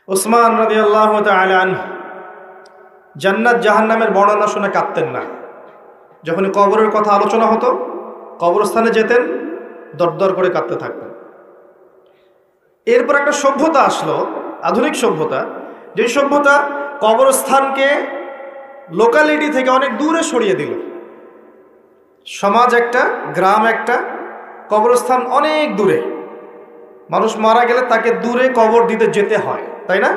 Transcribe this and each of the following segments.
উসমান রাদিয়াল্লাহু তাআলা আনহু জান্নাত জাহান্নামের বর্ণনা শুনে কাঁদতেন না। যখনই কবরের কথা আলোচনা হতো, কবরস্থানে যেতেন, দরদর করে কাঁদতে থাকতেন। এরপর একটা সভ্যতা আসলো, আধুনিক সভ্যতা, যে সভ্যতা কবরস্থানকে লোকালিটি থেকে অনেক দূরে সরিয়ে দিল। সমাজ একটা, গ্রাম একটা, কবরস্থান অনেক দূরে। মানুষ মারা গেলে তাকে দূরে কবর দিতে যেতে হয়, তাই না?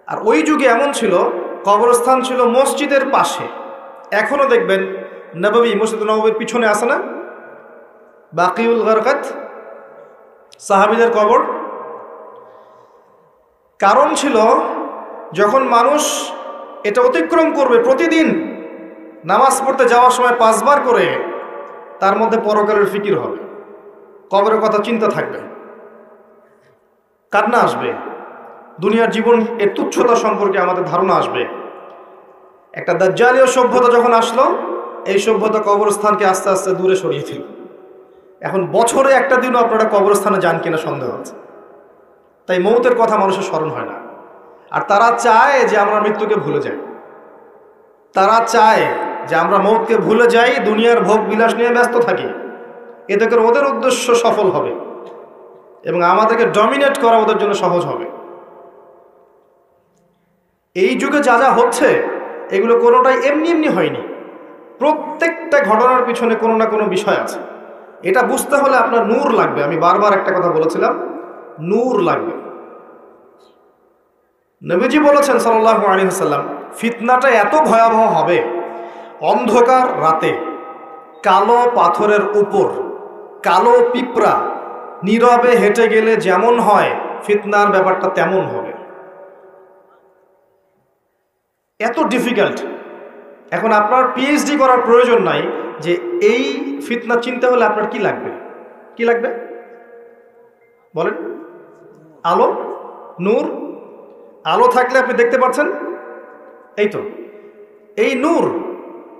আর ওই যুগে এমন ছিল, কবরস্থান ছিল মসজিদের পাশে। এখনো দেখবেন নববী, মসজিদ নববীর পিছনে আছে না বাকিউল গারকাত, সাহাবীদের কবর। কারণ ছিল, যখন মানুষ এটা অতিক্রম করবে প্রতিদিন নামাজ পড়তে যাওয়ার সময় 5 বার করে, তার মধ্যে পরকালের ফিকির হবে, কবরের কথা চিন্তা থাকবে, কান্না আসবে, দুনিয়ার জীবন এর তুচ্ছতা সম্পর্কে আমাদের ধারণা আসবে। একটা দাজ্জালীয় সভ্যতা যখন আসলো, এই সভ্যতা কবরস্থানকে আস্তে আস্তে দূরে সরিয়ে দিল। এখন বছরে একটা দিনও আপনারা কবরস্থানে যান কিনা সন্দেহ আছে। তাই মৌতের কথা মানুষের স্মরণ হয় না। আর তারা চায় যে আমরা মৃত্যুকে ভুলে যাই। তারা চায় যে আমরা মৌতকে ভুলে যাই, দুনিয়ার ভোগ বিলাস নিয়ে ব্যস্ত থাকি। এতে করে ওদের উদ্দেশ্য সফল হবে এবং আমাদেরকে ডমিনেট করা ওদের জন্য সহজ হবে। এই যুগে যা যা হচ্ছে, এগুলো কোনোটাই এমনি এমনি হয়নি। প্রত্যেকটা ঘটনার পিছনে কোনো না কোনো বিষয় আছে। এটা বুঝতে হলে আপনার নূর লাগবে। আমি বারবার একটা কথা বলেছিলাম, নূর লাগবে। নবীজি বলেছেন সাল্লাল্লাহু আলাইহি ওয়াসাল্লাম, ফিতনাটা এত ভয়াবহ হবে, অন্ধকার রাতে কালো পাথরের উপর কালো পিঁপড়া নীরবে হেঁটে গেলে যেমন হয়, ফিতনার ব্যাপারটা তেমন হবে। এত ডিফিকাল্ট। এখন আপনার পিএইচডি করার প্রয়োজন নাই যে এই ফিতনা চিনতে হলে আপনার কি লাগবে। কি লাগবে বলেন? আলো, নূর। আলো থাকলে আপনি দেখতে পাচ্ছেন, এই তো। এই নূর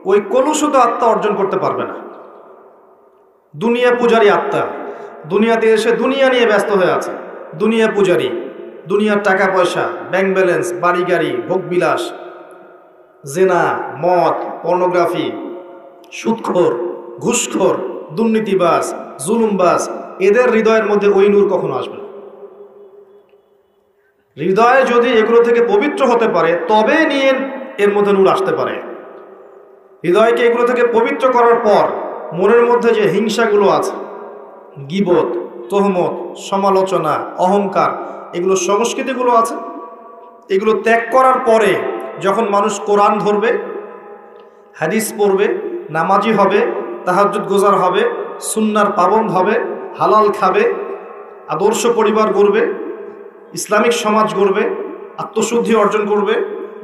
ওই কলুষিত আত্মা অর্জন করতে পারবে না। দুনিয়া পূজারী আত্মা দুনিয়াতে এসে দুনিয়া নিয়ে ব্যস্ত হয়ে আছে। দুনিয়া পূজারী, দুনিয়ার টাকা পয়সা, ব্যাংক ব্যালেন্স, বাড়ি গাড়ি, ভোগ বিলাস, জেনা, মদ, পর্নোগ্রাফি, সুদখোর, ঘুষখোর, দুর্নীতিবাজ, জুলুমবাজ, এদের হৃদয়ের মধ্যে ওই নূর কখনো আসবে না। হৃদয়ে যদি এগুলো থেকে পবিত্র হতে পারে, তবে নিয়ে এর মধ্যে নূর আসতে পারে। হৃদয়কে এগুলো থেকে পবিত্র করার পর মনের মধ্যে যে হিংসাগুলো আছে, গীবত, তহমত, সমালোচনা, অহংকার, এগুলো সংস্কৃতিগুলো আছে, এগুলো ত্যাগ করার পরে যখন মানুষ কোরআন ধরবে, হাদিস পড়বে, নামাজি হবে, তাহাজ্জুদ গোজার হবে, সুন্নার পাবন্দ হবে, হালাল খাবে, আদর্শ পরিবার গড়বে, ইসলামিক সমাজ গড়বে, আত্মশুদ্ধি অর্জন করবে,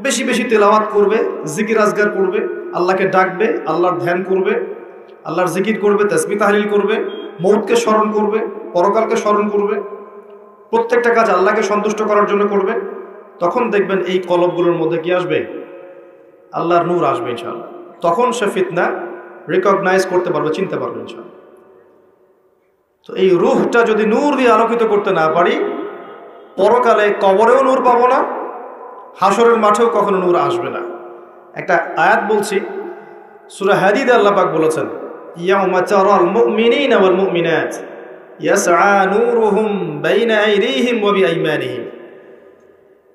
বেশি বেশি তেলাওয়াত করবে, জিকির আজগার করবে, আল্লাহকে ডাকবে, আল্লাহর ধ্যান করবে, আল্লাহর জিকির করবে, তাসবিহ তাহলিল করবে, মৌতকে স্মরণ করবে, পরকালকে স্মরণ করবে, প্রত্যেকটা কাজ আল্লাহকে সন্তুষ্ট করার জন্য করবে। তখন দেখবেন এই কলবগুলোর মধ্যে কি আসবে? আল্লাহর নূর আসবে ইনশাআল্লাহ। তখন সে ফিতনা রিকগনাইজ করতে পারবে, চিনতে পারবে ইনশাআল্লাহ। তো এই রূহটা যদি নূর দিয়ে আলোকিত করতে না পারি, পরকালে কবরেও নূর পাবো না, হাসরের মাঠেও কখনো নূর আসবে না। একটা আয়াত বলছি, সূরা হাদীদে আল্লাহ পাক বলেছেন, ইয়াউমা তারাল মুমিনিনা ওয়াল মুমিনাত ইয়াসআ নূরুহুম বাইনা আইদিহিম ওয়া বিআইমানিহিম।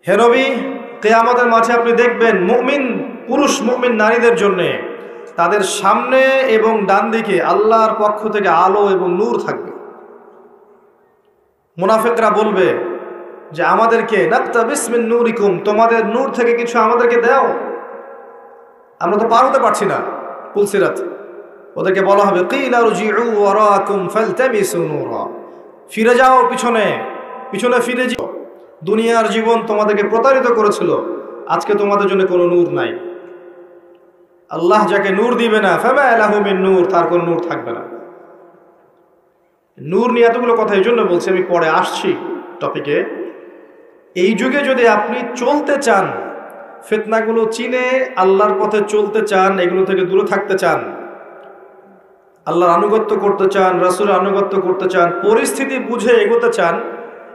হে নবী, কিয়ামতের মাঠে আপনি দেখবেন মুমিন পুরুষ, মুমিন নারীদের জন্য তাদের সামনে এবং ডান দিকে আল্লাহর পক্ষ থেকে আলো এবং নূর থাকবে। মুনাফিকরা বলবে যে আমাদেরকে নাকতাবিস মিন নূরিকুম, তোমাদের নূর থেকে কিছু আমাদেরকে দাও, আমরা তো পার হতে পারছি না পুলসিরাত। ওদেরকে বলা হবে কিলা রুজিউ ওয়ারাকুম ফালতামিসু নূরা, ফিরে যাও, পিছনে পিছনে ফিরে যাও। দুনিয়ার জীবন তোমাদেরকে প্রতারিত করেছিল, আজকে তোমাদের জন্য কোনো নূর নাই। আল্লাহ যাকে নূর দিবে না, ফামা লাহু মিন নূর, তার কোনো নূর থাকবে না। নূর নিয়ে এতগুলো কথা এই জন্য বলছি, আমি পরে আসছি টপিকে। এই যুগে যদি আপনি চলতে চান, ফিতনাগুলো চিনে আল্লাহর পথে চলতে চান, এগুলো থেকে দূরে থাকতে চান, আল্লাহর আনুগত্য করতে চান, রাসূলের আনুগত্য করতে চান, পরিস্থিতি বুঝে এগোতে চান,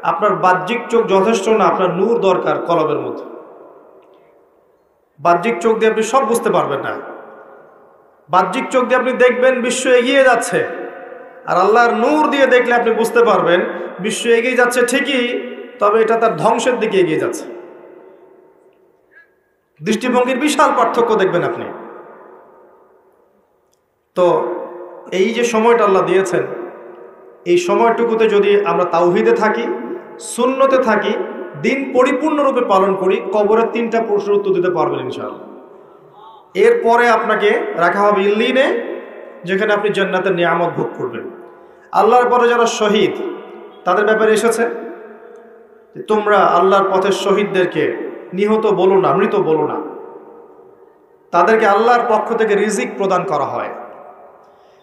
আপনার বাহ্যিক চোখ যথেষ্ট না, আপনার নূর দরকার কলবের মতো। বাহ্যিক চোখ দিয়ে আপনি সব বুঝতে পারবেন না। বাহ্যিক চোখ দিয়ে আপনি দেখবেন বিশ্ব এগিয়ে যাচ্ছে, আর আল্লাহর নূর দিয়ে দেখলে আপনি বুঝতে পারবেন বিশ্ব এগিয়ে যাচ্ছে ঠিকই, তবে এটা তার ধ্বংসের দিকে এগিয়ে যাচ্ছে। দৃষ্টিভঙ্গির বিশাল পার্থক্য দেখবেন আপনি। তো এই যে সময়টা আল্লাহ দিয়েছেন, এই সময়টুকুতে যদি আমরা তাওহীদে থাকি, সুন্নতে থাকি, দিন পরিপূর্ণরূপে পালন করি, কবরের 3টা প্রশ্নের উত্তর দিতে পারবেন ইনশাআল্লাহ। এরপরে আপনাকে রাখা হবে ইল্লিনে, যেখানে আপনি জান্নাতের নিয়ামত ভোগ করবেন। আল্লাহর পরে যারা শহীদ, তাদের ব্যাপারে এসেছে যে তোমরা আল্লাহর পথের শহীদদেরকে নিহত বলো না, মৃত বলো না। তাদেরকে আল্লাহর পক্ষ থেকে রিজিক প্রদান করা হয়।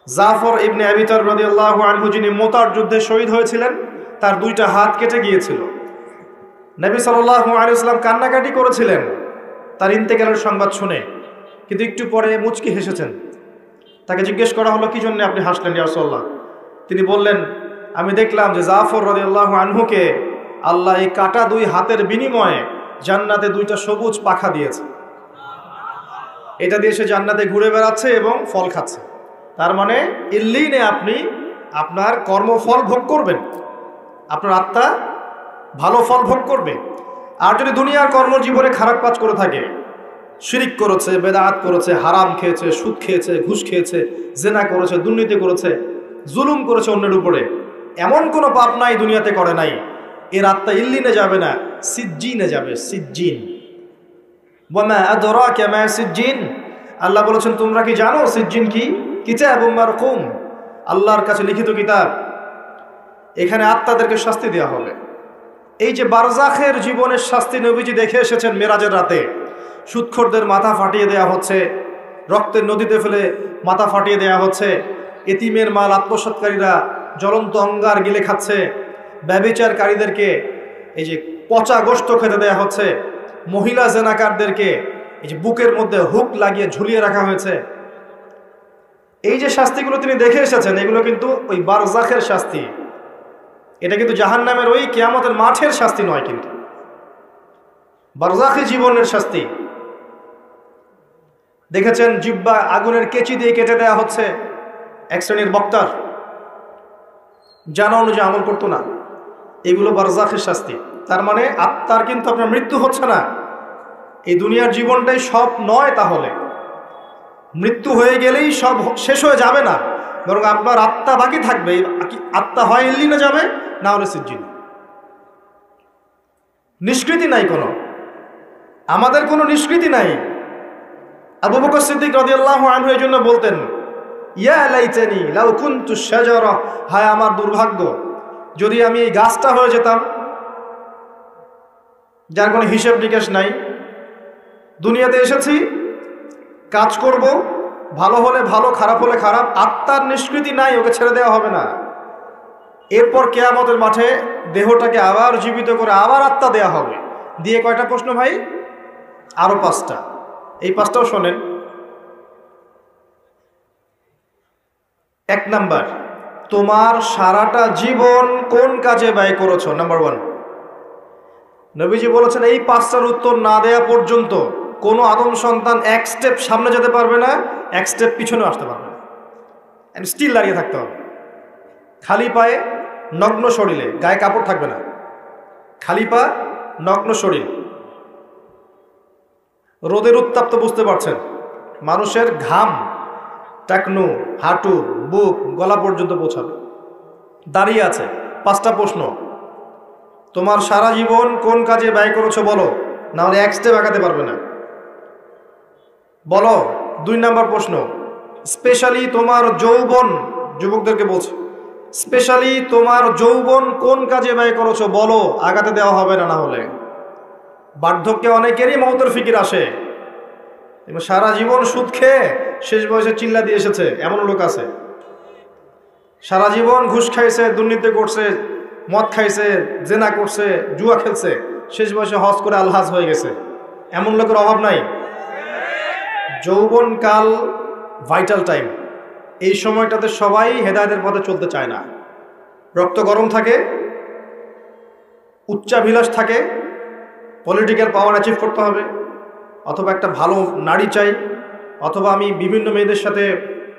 জাফর ইবনে আবি তালব রাদিয়াল্লাহু আনহু, যিনি মুতার যুদ্ধে শহীদ হয়েছিলেন, তার 2টা হাত কেটে গিয়েছিল। নবী সাল্লাল্লাহু আলাইহি ওয়াসাল্লাম কান্নাকাটি করেছিলেন তার ইন্তেকালের সংবাদ শুনে, কিন্তু একটু পরে মুচকি হেসেছেন। তাকে জিজ্ঞেস করা হলো, কি জন্য আপনি হাসলেন ইয়া রাসূলুল্লাহ? তিনি বললেন, আমি দেখলাম যে জাফর রাদিয়াল্লাহু আনহুকে আল্লাহ এই কাটা 2 হাতের বিনিময়ে জান্নাতে 2টা সবুজ পাখা দিয়েছে। এটা দিয়ে সে জান্নাতে ঘুরে বেড়াচ্ছে এবং ফল খাচ্ছে। তার মানে ইল্লিনে আপনি আপনার কর্মফল ভোগ করবেন, আপনার আত্মা ভালো ফল ভোগ করবে। আর যদি দুনিয়ার কর্মজীবনে খারাপ কাজ করে থাকে, শিরিক করেছে, বেদাত করেছে, হারাম খেয়েছে, সুদ খেয়েছে, ঘুষ খেয়েছে, জেনা করেছে, দুর্নীতি করেছে, জুলুম করেছে অন্যের উপরে, এমন কোনো পাপ নাই দুনিয়াতে করে নাই, এর আত্মা ইল্লিনে যাবে না, সিজ্জিনে যাবে। সিজ্জিন, ওয়ামা আদরাকা মা সিজ্জিন। আল্লাহ বলেছেন, তোমরা কি জানো সিজ্জিন কি? কিতাবুম মারকুম, আল্লাহর কাছে লিখিত কিতাব। এখানে আত্মাদেরকে শাস্তি দেওয়া হবে। এই যে বারজাখের জীবনের শাস্তি নবীজি দেখে এসেছেন মেরাজের রাতে, সুদখোরদের মাথা ফাটিয়ে দেওয়া হচ্ছে, রক্তের নদীতে ফেলে মাথা ফাটিয়ে দেওয়া হচ্ছে, এতিমের মাল আত্মসৎকারীরা জ্বলন্ত অঙ্গার গিলে খাচ্ছে, ব্যভিচারকারীদেরকে এই যে পচা গোশত খেতে দেওয়া হচ্ছে, মহিলা জেনাকারদেরকে এই যে বুকের মধ্যে হুক লাগিয়ে ঝুলিয়ে রাখা হয়েছে। এই যে শাস্তিগুলো তিনি দেখে এসেছেন, এগুলো কিন্তু ওই বারজাখের শাস্তি। এটা কিন্তু জাহান্নামের ওই কিয়ামতের মাঠের শাস্তি নয়, কিন্তু বারজাখী জীবনের শাস্তি। দেখেছেন জিহ্বা আগুনের কেচি দিয়ে কেটে দেওয়া হচ্ছে এক শ্রেণীর বক্তার, জানা অনুযায়ী আমল করতো না। এগুলো বারজাখের শাস্তি। তার মানে আত্মার কিন্তু আপনার মৃত্যু হচ্ছে না। এই দুনিয়ার জীবনটাই সব নয়, তাহলে মৃত্যু হয়ে গেলেই সব শেষ হয়ে যাবে না, বরং আপনার আত্মা বাকি থাকবে। আত্মা হয় ইল্লিনে যাবে, না হলে সিজ্জিন। নিষ্কৃতি নাই কোনো, আমাদের কোনো নিষ্কৃতি নাই। আবু বকর সিদ্দিক রাদিয়াল্লাহু আনহু এই জন্য বলতেন, ইয়া লাইতানি লাউ কুনতু শাজারা, হায় আমার দুর্ভাগ্য যদি আমি এই গাছটা হয়ে যেতাম, যার কোনো হিসেব নিকেশ নাই। দুনিয়াতে এসেছি, কাজ করব, ভালো হলে ভালো, খারাপ হলে খারাপ, আত্মার নিষ্কৃতি নাই, ওকে ছেড়ে দেওয়া হবে না। এরপর কিয়ামতের মাঠে দেহটাকে আবার জীবিত করে আবার আত্মা দেয়া হবে। দিয়ে কয়টা প্রশ্ন ভাই? আরো 5টা। এই 5টাও শোনেন। 1 নাম্বার, তোমার সারাটা জীবন কোন কাজে ব্যয় করেছো? নাম্বার 1। নবীজি বলেছেন, এই 5টার উত্তর না দেয়া পর্যন্ত কোনো আদম সন্তান 1 স্টেপ সামনে যেতে পারবে না, 1 স্টেপ পিছনে আসতে পারবে না, স্টিল দাঁড়িয়ে থাকতে হবে। খালি পায়ে, নগ্ন শরীরে, গায়ে কাপড় থাকবে না, খালি পা, নগ্ন শরীর। রোদের উত্তাপ তো বুঝতে পারছেন, মানুষের ঘাম টাকনু, হাঁটু, বুক, গলা পর্যন্ত পৌঁছাবে। দাঁড়িয়ে আছে। 5টা প্রশ্ন, তোমার সারা জীবন কোন কাজে ব্যয় করেছো বলো, না হলে 1 স্টেপ আগাতে পারবে না, বলো। 2 নাম্বার প্রশ্ন, স্পেশালি তোমার যৌবন, যুবকদেরকে বলছি, স্পেশালি তোমার যৌবন কোন কাজে ব্যয় করেছো বলো, আগাতে দেওয়া হবে না, না হলে। বার্ধক্যে অনেকেরই মৌতের ফিকির আসে, সারা জীবন সুদ খেয়ে শেষ বয়সে চিল্লা দিয়ে এসেছে, এমন লোক আছে। সারা জীবন ঘুষ খাইছে, দুর্নীতি করছে, মদ খাইছে, জেনা করছে, জুয়া খেলছে, শেষ বয়সে হজ করে আলহাজ হয়ে গেছে, এমন লোকের অভাব নাই। যৌবনকাল ভাইটাল টাইম, এই সময়টাতে সবাই হেদায়েতের পথে চলতে চায় না। রক্ত গরম থাকে, উচ্চাভিলাষ থাকে, পলিটিক্যাল পাওয়ার অ্যাচিভ করতে হবে, অথবা একটা ভালো নারী চাই, অথবা আমি বিভিন্ন মেয়েদের সাথে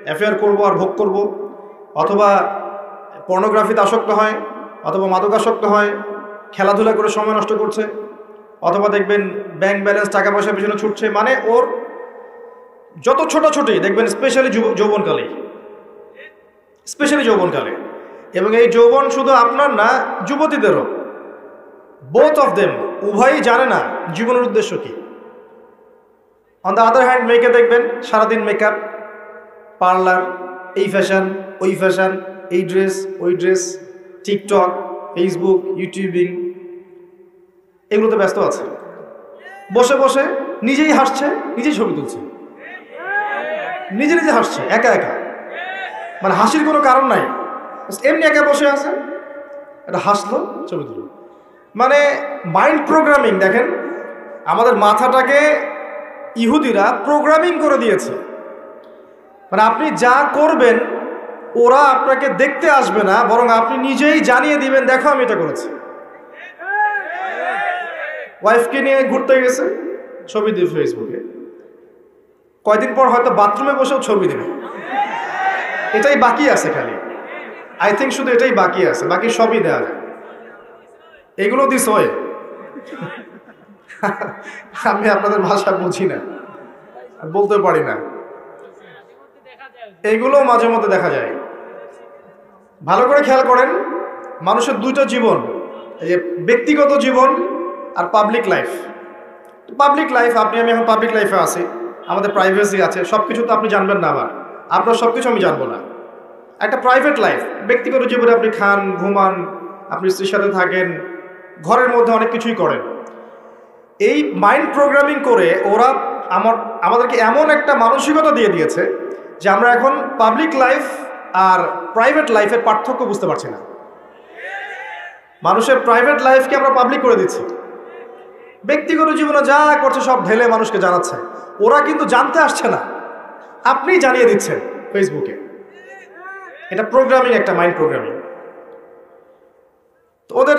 অ্যাফেয়ার করব আর ভোগ করব, অথবা পর্নোগ্রাফিতে আসক্ত হয়, অথবা মাদকাসক্ত হয়, খেলাধুলা করে সময় নষ্ট করছে, অথবা দেখবেন ব্যাংক ব্যালেন্স টাকা পয়সার পিছনে ছুটছে। মানে ওর যত ছোটাছুটি দেখবেন স্পেশালি যৌবনকালে। এবং এই যৌবন শুধু আপনার না, যুবতীদেরও, বোথ অফ দেম, উভয়ই জানে না জীবনের উদ্দেশ্য কি। অন দ্য আদার হ্যান্ড মেয়েকে দেখবেন সারাদিন মেকআপ, পার্লার, এই ফ্যাশন, ওই ফ্যাশন, এই ড্রেস, ওই ড্রেস, টিকটক, ফেসবুক, ইউটিউবিং, এগুলোতে ব্যস্ত আছে। বসে বসে নিজেই হাসছে, নিজেই ছবি তুলছে, নিজে নিজে হাসছে একা একা। মানে হাসির কোনো কারণ নাই, এমনি একা বসে আছে, এটা হাসলো, ছবি তুলল। মানে মাইন্ড প্রোগ্রামিং। দেখেন, আমাদের মাথাটাকে ইহুদিরা প্রোগ্রামিং করে দিয়েছে। মানে আপনি যা করবেন ওরা আপনাকে দেখতে আসবে না, বরং আপনি নিজেই জানিয়ে দিবেন, দেখো আমি এটা করেছি। ওয়াইফকে নিয়ে ঘুরতে গেছে, ছবি দিবে ফেসবুকে, কয়দিন পর হয়তো বাথরুমে বসেও ছবি দেবে। এটাই বাকি আছে, খালি আই থিঙ্ক শুধু এটাই বাকি আছে, বাকি সবই দেওয়া যায়। এগুলো দিস হয়, আমি আপনাদের ভাষা বুঝি না, বলতে পারি না। এগুলো মাঝে মধ্যে দেখা যায়। ভালো করে খেয়াল করেন, মানুষের দুইটা জীবন, এই যে ব্যক্তিগত জীবন আর পাবলিক লাইফ। পাবলিক লাইফ, আপনি আমি এখন পাবলিক লাইফে আছি, আমাদের প্রাইভেসি আছে, সব কিছু তো আপনি জানবেন না, আবার আপনার সব কিছু আমি জানবো না। একটা প্রাইভেট লাইফ, ব্যক্তিগত জীবনে আপনি খান, ঘুমান, আপনি স্ত্রীর সাথে থাকেন, ঘরের মধ্যে অনেক কিছুই করেন। এই মাইন্ড প্রোগ্রামিং করে ওরা আমাদেরকে এমন একটা মানসিকতা দিয়ে দিয়েছে যে আমরা এখন পাবলিক লাইফ আর প্রাইভেট লাইফের পার্থক্য বুঝতে পারছি না। মানুষের প্রাইভেট লাইফকে আমরা পাবলিক করে দিচ্ছি, ব্যক্তিগত জীবনে যা করছে সব ঢেলে মানুষকে জানাচ্ছে। ওরা কিন্তু জানতে আসছে না, আপনিই জানিয়ে দিচ্ছেন ফেসবুকে। এটা প্রোগ্রামিং, একটা মাইন্ড প্রোগ্রামিং। তো ওদের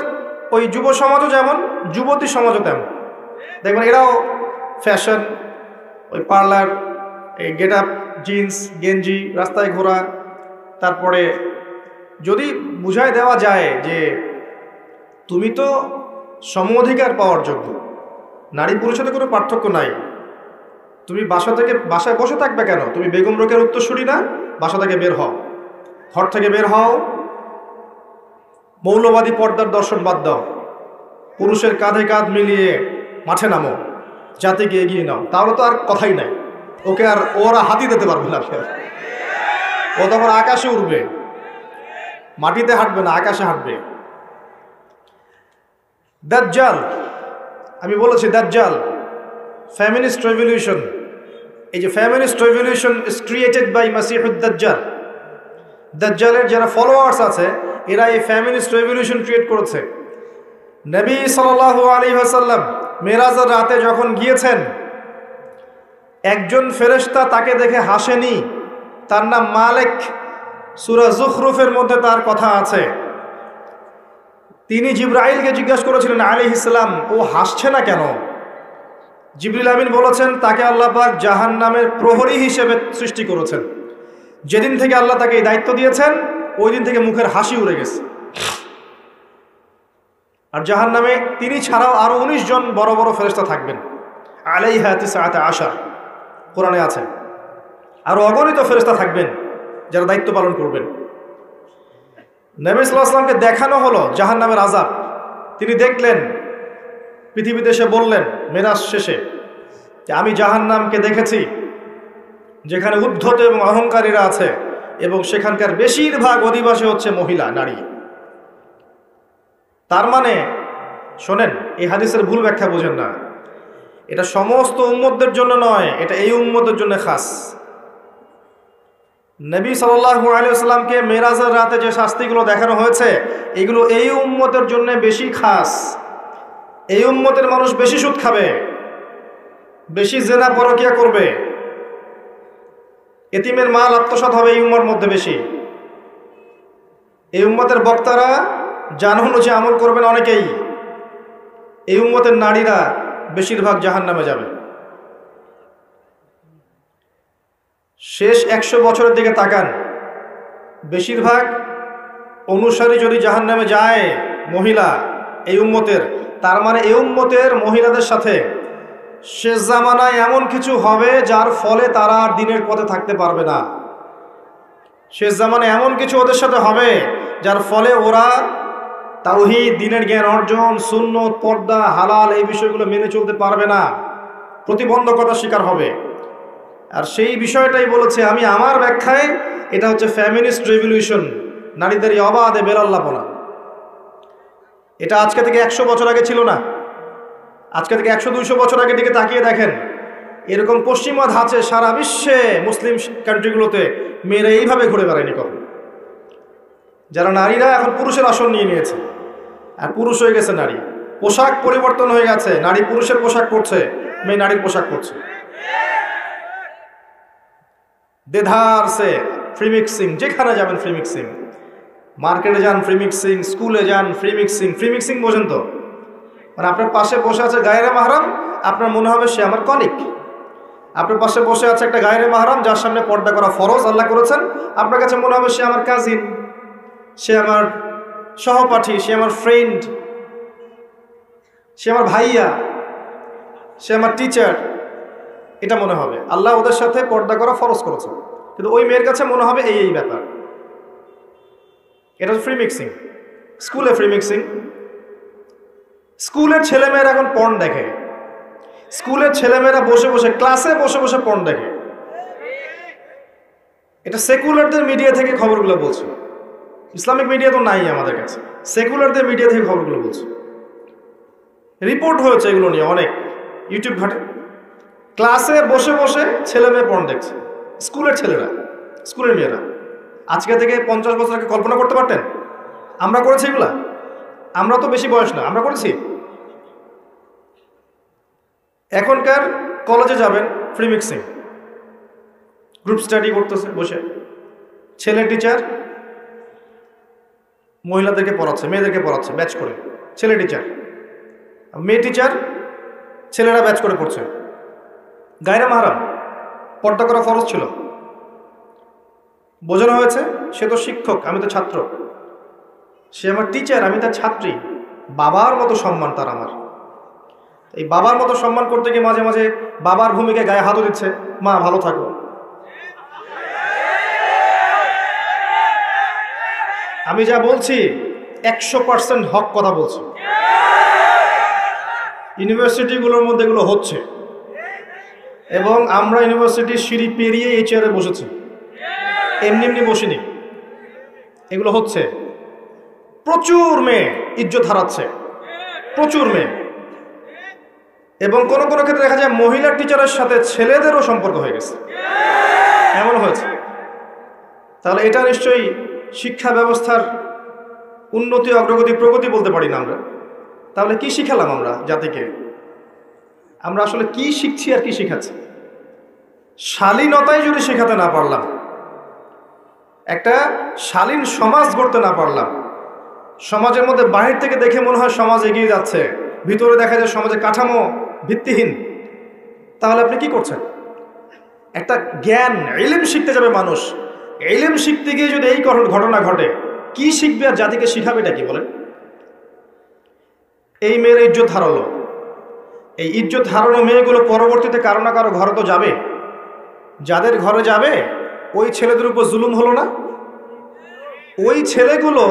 ওই যুব সমাজও যেমন, যুবতী সমাজও তেমন। দেখবেন এরাও ফ্যাশন, ওই পার্লার, এই গেট আপ, জিন্স, গেঞ্জি, রাস্তায় ঘোরা। তারপরে যদি বুঝায় দেওয়া যায় যে তুমি তো সম অধিকার পাওয়ার যোগ্য, নারী পুরুষের তো কোনো পার্থক্য নাই, তুমি বাসায় বসে থাকবে কেন? তুমি বেগম রোকেয়ার উত্তরসূরি না? বাসা থেকে বের হও, ঘর থেকে বের হও, মৌলবাদী পর্দার দর্শন বাদ দাও, পুরুষের কাঁধে কাঁধ মিলিয়ে মাঠে নামো, জাতিকে এগিয়ে নাও। তাহলে তো আর কথাই নাই, ওকে আর ওরা হাতি দিতে পারবে না। ও তখন আকাশে উড়বে, মাটিতে হাঁটবে না, আকাশে হাঁটবে। দাজ্জাল, আমি বলেছি দাজ্জাল, ফেমিনিস্ট রেভলিউশন। এই যে feminist revolution is created by মাসিহুদ দাজ্জাল। দাজ্জালের যারা ফলোয়ার্স আছে এরা এই ফেমিনিস্ট রেভলিউশন ক্রিয়েট করেছে। নবী সাল্লাল্লাহু আলাইহি ওয়াসাল্লাম মেরাজের রাতে যখন গিয়েছেন, একজন ফেরেশতা তাকে দেখে হাসেনি, তার নাম মালিক। সূরা যুখরুফের মধ্যে তার কথা আছে। তিনি জিবরাইলকে জিজ্ঞাসা করেছিলেন আলাইহিস সালাম, ও হাসছে না কেন? জিবরিল আমিন বলেছেন, তাকে আল্লাহ পাক জাহান্নামের প্রহরী হিসেবে সৃষ্টি করেছেন। যেদিন থেকে আল্লাহ তাকে এই দায়িত্ব দিয়েছেন ওই দিন থেকে মুখের হাসি উড়ে গেছে। আর জাহান্নামে তিনি ছাড়াও আরো 19 জন বড় বড় ফেরেশতা থাকবেন, আলাইহা তিসআতা আশার, কোরআনে আছে। আরো অগণিত ফেরেশতা থাকবেন যারা দায়িত্ব পালন করবেন। নবী সাল্লাল্লাহু আলাইহি ওয়াসাল্লামকে দেখানো হলো জাহান্নামের আযাব, তিনি দেখলেন, পৃথিবীতে এসে বললেন মেরাজ শেষে যে আমি জাহান্নামকে দেখেছি, যেখানে উদ্ধত এবং অহংকারীরা আছে, এবং সেখানকার বেশিরভাগ অধিবাসী হচ্ছে মহিলা, নারী। তার মানে শোনেন, এই হাদিসের ভুল ব্যাখ্যা বোঝেন না, এটা সমস্ত উম্মতদের জন্য নয়, এটা এই উম্মতের জন্য খাস। নবী সাল্লাল্লাহু আলাইহি ওয়াসাল্লামকে মেরাজের রাতে যে শাস্তিগুলো দেখানো হয়েছে এগুলো এই উম্মতের জন্য বেশি খাস। এই উম্মতের মানুষ বেশি সুদ খাবে, বেশি জেনা পরকিয়া করবে, এতিমের মাল আত্মসাৎ হবে এই উম্মার মধ্যে বেশি। এই উম্মতের বক্তারা জান অনুযায়ী আমল করবেন অনেকেই, এই উম্মতের নারীরা বেশিরভাগ জাহান্নামে যাবে। শেষ 100 বছরের দিকে তাকান, বেশিরভাগ অনুসারী যদি জাহান্নামে যায় মহিলা এই উম্মতের, তার মানে এই উম্মতের মহিলাদের সাথে শেষ জামানায় এমন কিছু হবে যার ফলে তারা আর দিনের পথে থাকতে পারবে না। শেষ জামানায় এমন কিছু ওদের সাথে হবে যার ফলে ওরা তাওহীদ, দ্বীনের জ্ঞান অর্জন, সুন্নত, পর্দা, হালাল এই বিষয়গুলো মেনে চলতে পারবে না, প্রতিবন্ধকতার শিকার হবে। আর সেই বিষয়টাই বলেছে আমি আমার ব্যাখ্যায়, এটা হচ্ছে ফ্যামিনিস্ট রেভলিউশন, নারীদের এই অবাধে বেলাল্লাপনা। এটা আজকে থেকে 100 বছর আগে ছিল না। আজকে থেকে 100-200 বছর আগে দিকে তাকিয়ে দেখেন, এরকম পশ্চিমা ধাঁচে সারা বিশ্বে মুসলিম কান্ট্রিগুলোতে মেয়েরা এইভাবে ঘুরে বেড়ায়নি কখন। যারা নারীরা এখন পুরুষের আসন নিয়ে নিয়েছে, আর পুরুষ হয়ে গেছে নারী। পোশাক পরিবর্তন হয়ে গেছে, নারী পুরুষের পোশাক পরছে, মেয়ে নারীর পোশাক পরছে। দেধার সে ফ্রি মিক্সিং, যেখানে যাবেন ফ্রি মিক্সিং, মার্কেটে যান ফ্রি মিক্সিং, স্কুলে যান ফ্রি মিক্সিং। ফ্রি মিক্সিং বোঝেন তো? মানে আপনার পাশে বসে আছে গায়রে মাহরাম, আপনার মনে হবে সে আমার কলিগ। আপনার পাশে বসে আছে একটা গায়রে মাহরাম যার সামনে পর্দা করা ফরজ আল্লাহ করেছেন, আপনার কাছে মনে হবে সে আমার কাজিন, সে আমার সহপাঠী, সে আমার ফ্রেন্ড, সে আমার ভাইয়া, সে আমার টিচার। এটা মনে হবে। আল্লাহ ওদের সাথে পর্দা করা ফরজ করেছে, কিন্তু ওই মেয়ের কাছে মনে হবে এই এই ব্যাপার। এটা হচ্ছে ফ্রি মিক্সিং। স্কুলে ফ্রি মিক্সিং। স্কুলের ছেলেমেয়েরা এখন পর্ন দেখে। স্কুলের ছেলেমেয়েরা বসে বসে, ক্লাসে বসে বসে পর্ন দেখে। এটা সেকুলারদের মিডিয়া থেকে খবরগুলো বলছে, ইসলামিক মিডিয়া তো নাই আমাদের কাছে। সেকুলারদের মিডিয়া থেকে খবরগুলো বলছে, রিপোর্ট হয়েছে এগুলো নিয়ে অনেক, ইউটিউব ঘাটে। ক্লাসে বসে বসে ছেলে মেয়ে পর্ন দেখছে, স্কুলের ছেলেরা, স্কুলের মেয়েরা। আজকে থেকে 50 বছর আগে কল্পনা করতে পারতেন? আমরা করেছি এগুলা? আমরা তো বেশি বয়স না, আমরা করেছি। এখনকার কলেজে যাবেন ফ্রি মিক্সিং, গ্রুপ স্টাডি করতেছে বসে, ছেলে টিচার মহিলাদেরকে পড়াচ্ছে, মেয়েদেরকে পড়াচ্ছে ব্যাচ করে। ছেলে টিচার, মেয়ে টিচার, ছেলেরা ব্যাচ করে পড়ছে। গায়রে মাহরাম, পর্দা করা ফরজ ছিল। বোঝানো হয়েছে সে তো শিক্ষক, আমি তো ছাত্র, সে আমার টিচার, আমি তার ছাত্রী। বাবার মতো সম্মান তার আমার। এই বাবার মতো সম্মান করতে গিয়ে মাঝে মাঝে বাবার ভূমিকায় গায়ে হাতও দিচ্ছে, মা ভালো থাকো। আমি যা বলছি 100% হক কথা বলছি। ইউনিভার্সিটিগুলোর মধ্যে এগুলো হচ্ছে, এবং আমরা ইউনিভার্সিটির সিঁড়ি পেরিয়ে এই চেয়ারে বসেছি, এমনি এমনি বসিনি। এগুলো হচ্ছে। প্রচুর মেয়ে ইজ্জত হারাচ্ছে, প্রচুর মেয়ে। এবং কোনো কোনো ক্ষেত্রে দেখা যায় মহিলা টিচারের সাথে ছেলেদেরও সম্পর্ক হয়ে গেছে, এমন হয়েছে। তাহলে এটা নিশ্চয়ই শিক্ষা ব্যবস্থার উন্নতি, অগ্রগতি, প্রগতি বলতে পারি না আমরা। তাহলে কি শিখালাম আমরা জাতিকে? আমরা আসলে কি শিখছি আর কি শিখাচ্ছি? শালীনতাই যদি শেখাতে না পারলাম, একটা শালীন সমাজ গড়তে না পারলাম, সমাজের মধ্যে বাহির থেকে দেখে মনে হয় সমাজ এগিয়ে যাচ্ছে, ভিতরে দেখা যায় সমাজের কাঠামো ভিত্তিহীন, তাহলে আপনি কি করছেন? একটা জ্ঞান, ইলম শিখতে যাবে মানুষ, ইলম শিখতে গিয়ে যদি এই ঘটনা ঘটে, কি শিখবে আর জাতিকে শিখাবে এটা কি বলেন? এই মেয়ের ইজ্জত হারালো। এই ইজ্জত হারানো মেয়েগুলো পরবর্তীতে কারো না কারো ঘরে তো যাবে। যাদের ঘরে যাবে ওই ছেলেদের উপর জুলুম হলো না? ওই ছেলেগুলো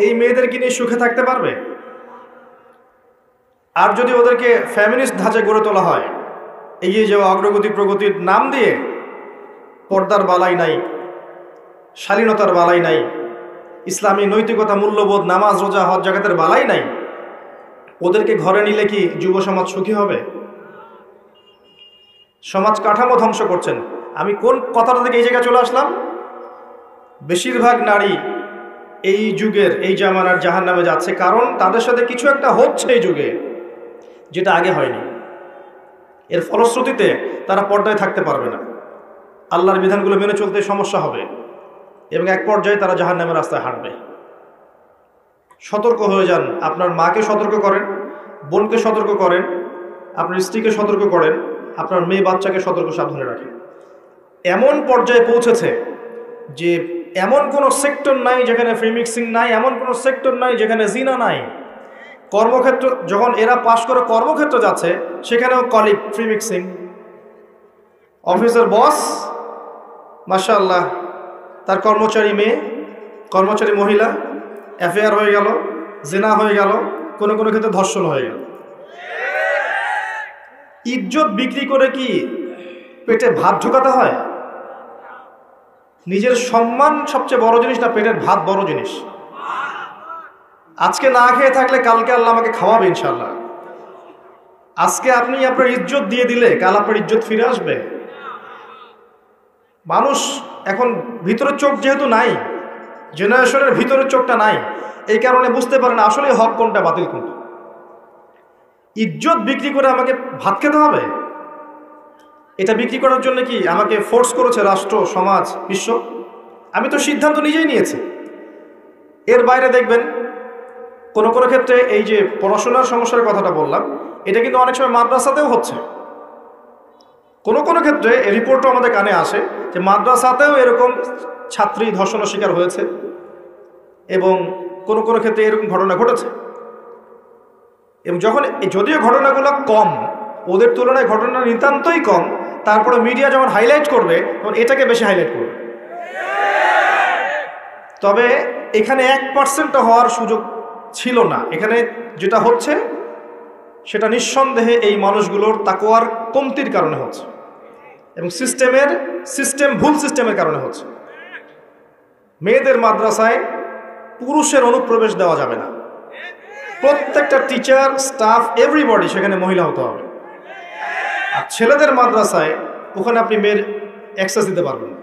এই মেয়েদেরকে নিয়ে সুখে থাকতে পারবে? আর যদি ওদেরকে ফ্যামিনিস্ট ধাঁচে গড়ে তোলা হয়, এগিয়ে যাওয়া, অগ্রগতি, প্রগতির নাম দিয়ে, পর্দার বালাই নাই, শালীনতার বালাই নাই, ইসলামী নৈতিকতা, মূল্যবোধ, নামাজ, রোজা, হজ জাকাতের বালাই নাই, ওদেরকে ঘরে নিলে কি যুব সমাজ সুখী হবে? সমাজ কাঠামো ধ্বংস করছেন। আমি কোন কথাটা থেকে এই জায়গায় চলে আসলাম? বেশিরভাগ নারী এই যুগের, এই জামানার জাহান্নামে যাচ্ছে, কারণ তাদের সাথে কিছু একটা হচ্ছে এই যুগে যেটা আগে হয়নি। এর ফলশ্রুতিতে তারা পর্দায় থাকতে পারবে না, আল্লাহর বিধানগুলো মেনে চলতে সমস্যা হবে, এবং এক পর্যায়ে তারা জাহান্নামের রাস্তায় হাঁটবে। সতর্ক হয়ে যান, আপনার মাকে সতর্ক করেন, বোনকে সতর্ক করেন, আপনার স্ত্রীকে সতর্ক করেন, আপনার মেয়ে বাচ্চাকে সতর্ক সাবধানে রাখেন। এমন পর্যায়ে পৌঁছেছে যে এমন কোনো সেক্টর নাই যেখানে ফ্রি মিক্সিং নাই, এমন কোনো সেক্টর নাই যেখানে জিনা নাই। কর্মক্ষেত্র যখন এরা পাশ করে কর্মক্ষেত্রে যাচ্ছে, সেখানেও কলিগ ফ্রি মিক্সিং। অফিসের বস মাশাআল্লাহ, তার কর্মচারী মেয়ে, কর্মচারী মহিলা, অ্যাফেয়ার হয়ে গেল, জিনা হয়ে গেল, কোনো কোনো ক্ষেত্রে ধর্ষণ হয়ে গেল। ইজ্জত বিক্রি করে কি পেটে ভাত ঢোকাতে হয়? নিজের সম্মান সবচেয়ে বড় জিনিস না পেটের ভাত বড় জিনিস? আজকে না খেয়ে থাকলে কালকে আল্লাহ আমাকে খাওয়াবে ইনশাআল্লাহ। আজকে আপনি আপনার ইজ্জত দিয়ে দিলে কাল আপনার ইজ্জত ফিরে আসবে। মানুষ এখন ভিতরের চোখ যেহেতু নাই, জেনারেশনের ভিতরের চোখটা নাই, এই কারণে বুঝতে পারে না আসলে হক কোনটা বাতিল কোনটা। ইজ্জত বিক্রি করে আমাকে ভাত খেতে হবে? এটা বিক্রি করার জন্য কি আমাকে ফোর্স করেছে রাষ্ট্র, সমাজ, বিশ্ব? আমি তো সিদ্ধান্ত নিজেই নিয়েছি। এর বাইরে দেখবেন কোনো কোনো ক্ষেত্রে এই যে পড়াশোনার সমস্যার কথাটা বললাম, এটা কিন্তু অনেক সময় মাদ্রাসাতেও হচ্ছে। কোনো কোনো ক্ষেত্রে রিপোর্টও আমাদের কানে আসে যে মাদ্রাসাতেও এরকম ছাত্রী ধর্ষণের শিকার হয়েছে এবং কোনো কোনো ক্ষেত্রে এরকম ঘটনা ঘটেছে। এবং যখন যদিও ঘটনাগুলো কম, ওদের তুলনায় ঘটনা নিতান্তই কম, তারপরে মিডিয়া যখন হাইলাইট করবে তখন এটাকে বেশি হাইলাইট করবে। তবে এখানে 1% হওয়ার সুযোগ ছিল না। এখানে যেটা হচ্ছে সেটা নিঃসন্দেহে এই মানুষগুলোর তাকওয়ার কমতির কারণে হচ্ছে এবং ভুল সিস্টেমের কারণে হচ্ছে। মেয়েদের মাদ্রাসায় পুরুষের অনুপ্রবেশ দেওয়া যাবে না। প্রত্যেকটা টিচার, স্টাফ, এভরিবডি সেখানে মহিলা হতে হবে। আর ছেলেদের মাদ্রাসায় ওখানে আপনি মেয়ের অ্যাক্সেস দিতে পারবেন না।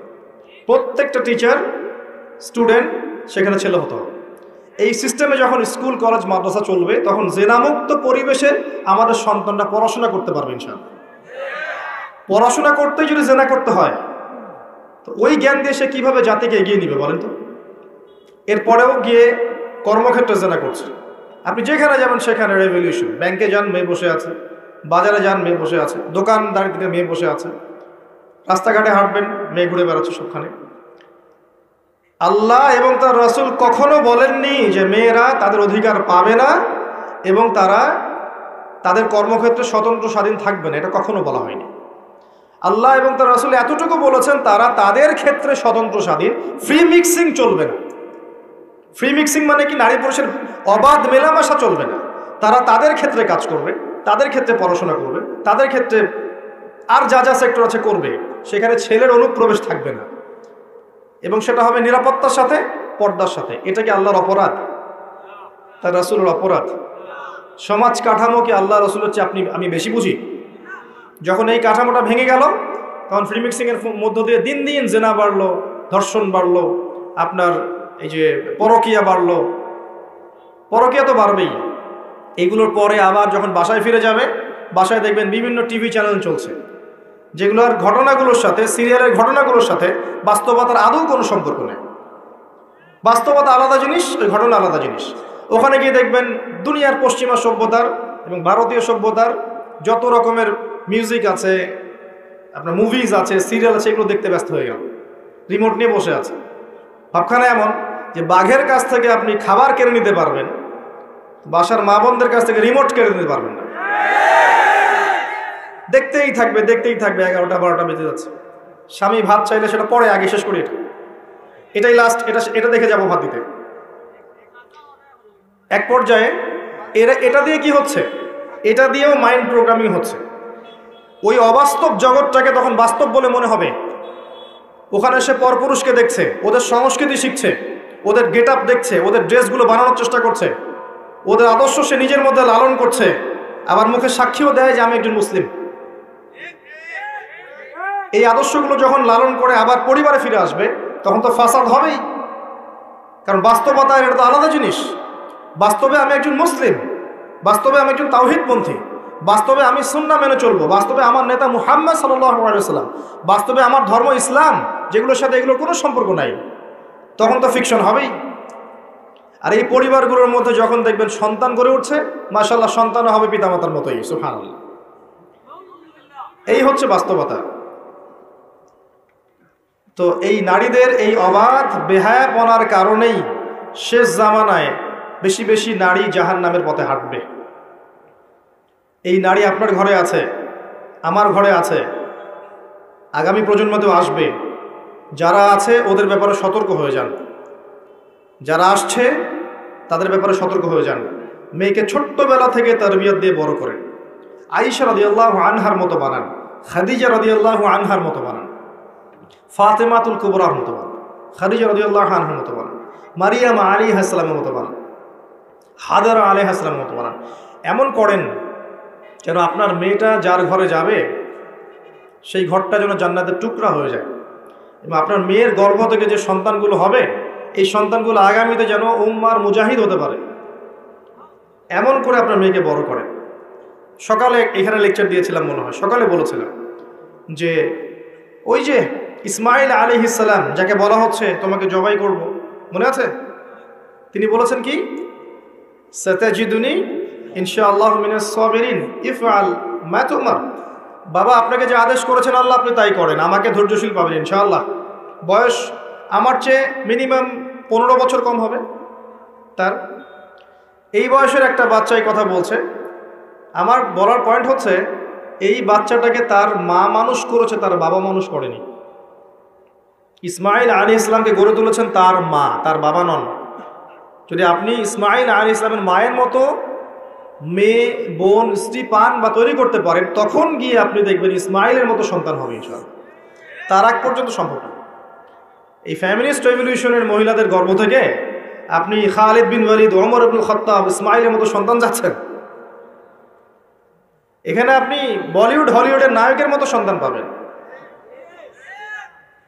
প্রত্যেকটা টিচার, স্টুডেন্ট সেখানে ছেলে হতে হবে। এই সিস্টেমে যখন স্কুল, কলেজ, মাদ্রাসা চলবে তখন জেনামুক্ত পরিবেশে আমাদের সন্তানরা পড়াশোনা করতে পারবে ইনশাআল্লাহ। পড়াশোনা করতেই যদি জেনা করতে হয় তো ওই জ্ঞান দিয়ে সে কীভাবে জাতিকে এগিয়ে নিবে বলেন তো? এরপরেও গিয়ে কর্মক্ষেত্রে জেনা করছে। আপনি যেখানে যাবেন সেখানে রেভলিউশন। ব্যাংকে যান, মেয়ে বসে আছে, বাজারে যান, মেয়ে বসে আছে, দোকানদারিতে মেয়ে বসে আছে, রাস্তাঘাটে হাঁটবেন, মেয়ে ঘুরে বেড়াচ্ছে সবখানে। আল্লাহ এবং তার রাসূল কখনো বলেননি যে মেয়েরা তাদের অধিকার পাবে না এবং তারা তাদের কর্মক্ষেত্রে স্বতন্ত্র স্বাধীন থাকবে না, এটা কখনো বলা হয়নি। আল্লাহ এবং তার রাসূল এতটুকু বলেছেন তারা তাদের ক্ষেত্রে স্বতন্ত্র স্বাধীন, ফ্রি মিক্সিং চলবে না। ফ্রি মিক্সিং মানে কি নারী পুরুষের অবাধ মেলামেশা চলবে না। তারা তাদের ক্ষেত্রে কাজ করবে, তাদের ক্ষেত্রে পড়াশোনা করবে, তাদের ক্ষেত্রে আর যা যা সেক্টর আছে করবে, সেখানে ছেলের অনুপ্রবেশ থাকবে না এবং সেটা হবে নিরাপত্তার সাথে, পর্দার সাথে। এটা কি আল্লাহর অপরাধ? তার রাসূলের অপরাধ? সমাজ কাঠামো কি আল্লাহ রাসূলের চেয়ে আমি বেশি বুঝি? যখন এই কাঠামোটা ভেঙে গেল তখন ফ্রি মিক্সিংয়ের মধ্য দিয়ে দিন দিন জেনা বাড়লো, ধর্ষণ বাড়লো, আপনার এই যে পরকীয়া বাড়লো। পরকীয়া তো বাড়বেই। এগুলোর পরে আবার যখন বাসায় ফিরে যাবে, বাসায় দেখবেন বিভিন্ন টিভি চ্যানেল চলছে যেগুলোর ঘটনাগুলোর সাথে, সিরিয়ালের ঘটনাগুলোর সাথে বাস্তবতার আদৌ কোনো সম্পর্ক নেই। বাস্তবতা আলাদা জিনিস, ওই ঘটনা আলাদা জিনিস। ওখানে গিয়ে দেখবেন দুনিয়ার পশ্চিমা সভ্যতার এবং ভারতীয় সভ্যতার যত রকমের মিউজিক আছে, আপনার মুভিজ আছে, সিরিয়াল আছে, এগুলো দেখতে ব্যস্ত হয়ে গেল, রিমোট নিয়ে বসে আছে। ভাবখানা এমন যে বাঘের কাছ থেকে আপনি খাবার কেড়ে নিতে পারবেন, বাসার মা বোনদের কাছ থেকে রিমোট কেড়ে নিতে পারবেন না। দেখতেই থাকবে 11টা 12টা বেজে যাচ্ছে। স্বামী ভাত চাইলে সেটা পরে, আগে শেষ করি এটাই লাস্ট, এটা দেখে যাবো ভাত দিতে। এক পর্যায়ে এটা দিয়ে কি হচ্ছে? এটা দিয়েও মাইন্ড প্রোগ্রামিং হচ্ছে। ওই অবাস্তব জগৎটাকে তখন বাস্তব বলে মনে হবে। ওখানে সে পরপুরুষকে দেখছে, ওদের সংস্কৃতি শিখছে, ওদের গেট আপ দেখছে, ওদের ড্রেসগুলো বানানোর চেষ্টা করছে, ওদের আদর্শ সে নিজের মধ্যে লালন করছে, আবার মুখে সাক্ষীও দেয় যে আমি একজন মুসলিম। এই আদর্শগুলো যখন লালন করে আবার পরিবারে ফিরে আসবে তখন তো ফাসাদ হবেই, কারণ বাস্তবতা এটা তো আলাদা জিনিস। বাস্তবে আমি একজন মুসলিম, বাস্তবে আমি একজন তাওহীদপন্থী, বাস্তবে আমি সুন্নাহ মেনে চলবো, বাস্তবে আমার নেতা মুহাম্মদ সাল্লাল্লাহু আলাইহি ওয়াসাল্লাম, বাস্তবে আমার ধর্ম ইসলাম, যেগুলোর সাথে এগুলোর কোনো সম্পর্ক নাই, তখন তো ফিকশন হবেই। আর এই পরিবারগুলোর মধ্যে যখন দেখবেন সন্তান গড়ে উঠছে, মাশাআল্লাহ সন্তানও হবে পিতামাতার মতোই, সুবহানাল্লাহ। এই হচ্ছে বাস্তবতা। তো এই নারীদের এই অবাধ বেহায়াপনার কারণেই শেষ জামানায় বেশি বেশি নারী জাহান্নামের পথে হাঁটবে। এই নারী আপনার ঘরে আছে, আমার ঘরে আছে, আগামী প্রজন্মতেও আসবে। যারা আছে ওদের ব্যাপারে সতর্ক হয়ে যান, যারা আসছে তাদের ব্যাপারে সতর্ক হয়ে যান। মেয়েকে ছোট্টবেলা থেকে তারবিয়ত দিয়ে বড় করেন। আয়েশা রাদিয়াল্লাহু আনহার মতো বানান, খাদিজা রাদিয়াল্লাহু আনহার মতো বানান, ফাতেমাতুল কুবরার মতো বানান, খাদিজা রাদিয়াল্লাহু আনহার মতো বানান, মারিয়াম আলাইহিস সালামের মতো বানান, হাজারা আলাইহিস সালামের মতো বানান। এমন করেন যেন আপনার মেয়েটা যার ঘরে যাবে সেই ঘরটা যেন জান্নাতের টুকরা হয়ে যায়, এবং আপনার মেয়ের গর্ভ থেকে যে সন্তানগুলো হবে এই সন্তানগুলো আগামীতে যেন উম্মার মুজাহিদ হতে পারে, এমন করে আপনার মেয়েকে বড় করেন। সকালে এখানে লেকচার দিয়েছিলাম মনে হয়, সকালে বলেছিলাম যে ওই যে ইসমাইল আলাইহিস সালাম যাকে বলা হচ্ছে তোমাকে জবাই করব, মনে আছে? তিনি বলেছেন কি, সাতাজিদুনি ইনশাআল্লাহু মিনাস সাবিরিন ইফআল মা তুমার। বাবা আপনাকে যে আদেশ করেছেন আল্লাহ আপনি তাই করেন, আমাকে ধৈর্যশীল পাবেন ইনশাআল্লাহ। বয়স আমার চেয়ে মিনিমাম 15 বছর কম হবে তার। এই বয়সের একটা বাচ্চা এই কথা বলছে। আমার বলার পয়েন্ট হচ্ছে এই বাচ্চাটাকে তার মা মানুষ করেছে, তার বাবা মানুষ করেনি। ইসমাইল আলাইহিস সালামকে গড়ে তুলেছেন তার মা, তার বাবা নন। যদি আপনি ইসমাইল আলাইহিস সালামের মায়ের মতো মেয়ে, বোন, স্ত্রী পান বা তৈরি করতে পারেন, তখন গিয়ে আপনি দেখবেন ইসমাইলের মতো সন্তান হবে ইনশাআল্লাহ। তার আগ পর্যন্ত সম্ভব না। এই ফ্যামিনিস্ট রেভলিউশনের মহিলাদের গর্ভ থেকে আপনি খালিদ বিন ওয়ালিদ, ওমর ইবনুল খাত্তাব, ইসমাইলের মতো সন্তান যাচ্ছেন। এখানে আপনি বলিউড হলিউডের নায়কের মতো সন্তান পাবেন,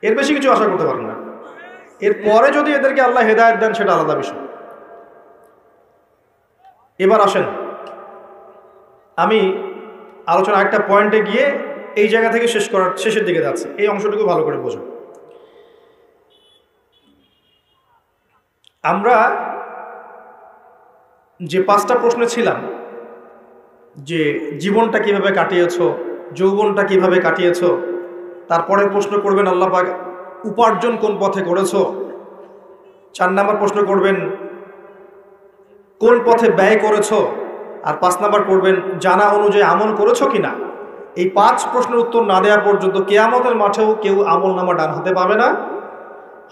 এর বেশি কিছু আশা করতে পারেন না। এরপরে যদি এদেরকে আল্লাহ হেদায়েত দেন সেটা আলাদা বিষয়। এবার আসেন, আমি আলোচনা একটা পয়েন্টে গিয়ে এই জায়গা থেকে শেষের দিকে যাচ্ছে, এই অংশটুকু ভালো করে বোঝো। আমরা যে 5টা প্রশ্নে ছিলাম যে জীবনটা কিভাবে কাটিয়েছো, যৌবনটা কিভাবে কাটিয়েছো, তারপরের প্রশ্ন করবেন আল্লাহ পাক উপার্জন কোন পথে করেছো, 4 নম্বর প্রশ্ন করবেন কোন পথে ব্যয় করেছো, আর 5 নম্বর করবেন জানা অনুযায়ী আমল করেছো কিনা। এই 5 প্রশ্নের উত্তর না দেওয়া পর্যন্ত কিয়ামতের মাঠেও কেউ আমল নামা ডান হাতে পাবে না,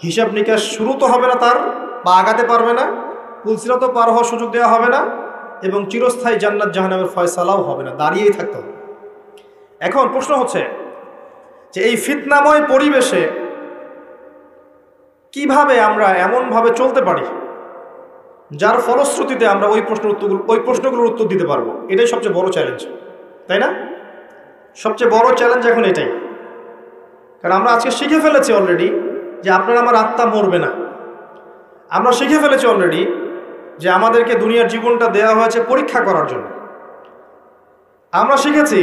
হিসাব নিকাশ শুরু তো হবে না তার, বা আগাতে পারবে না, পুলসিরাতও পার হওয়ার সুযোগ দেওয়া হবে না, এবং চিরস্থায়ী জান্নাত জাহান্নামের ফয়সালাও হবে না, দাঁড়িয়েই থাকতে হবে। এখন প্রশ্ন হচ্ছে যে এই ফিতনাময় পরিবেশে কিভাবে আমরা এমনভাবে চলতে পারি যার ফলশ্রুতিতে আমরা ওই প্রশ্নগুলোর উত্তর দিতে পারবো। এটাই সবচেয়ে বড় চ্যালেঞ্জ, তাই না? সবচেয়ে বড় চ্যালেঞ্জ এখন এটাই। কারণ আমরা আজকে শিখে ফেলেছি অলরেডি যে আপনার আমার আত্মা মরবে না। আমরা শিখে ফেলেছি অলরেডি যে আমাদেরকে দুনিয়ার জীবনটা দেওয়া হয়েছে পরীক্ষা করার জন্য। আমরা শিখেছি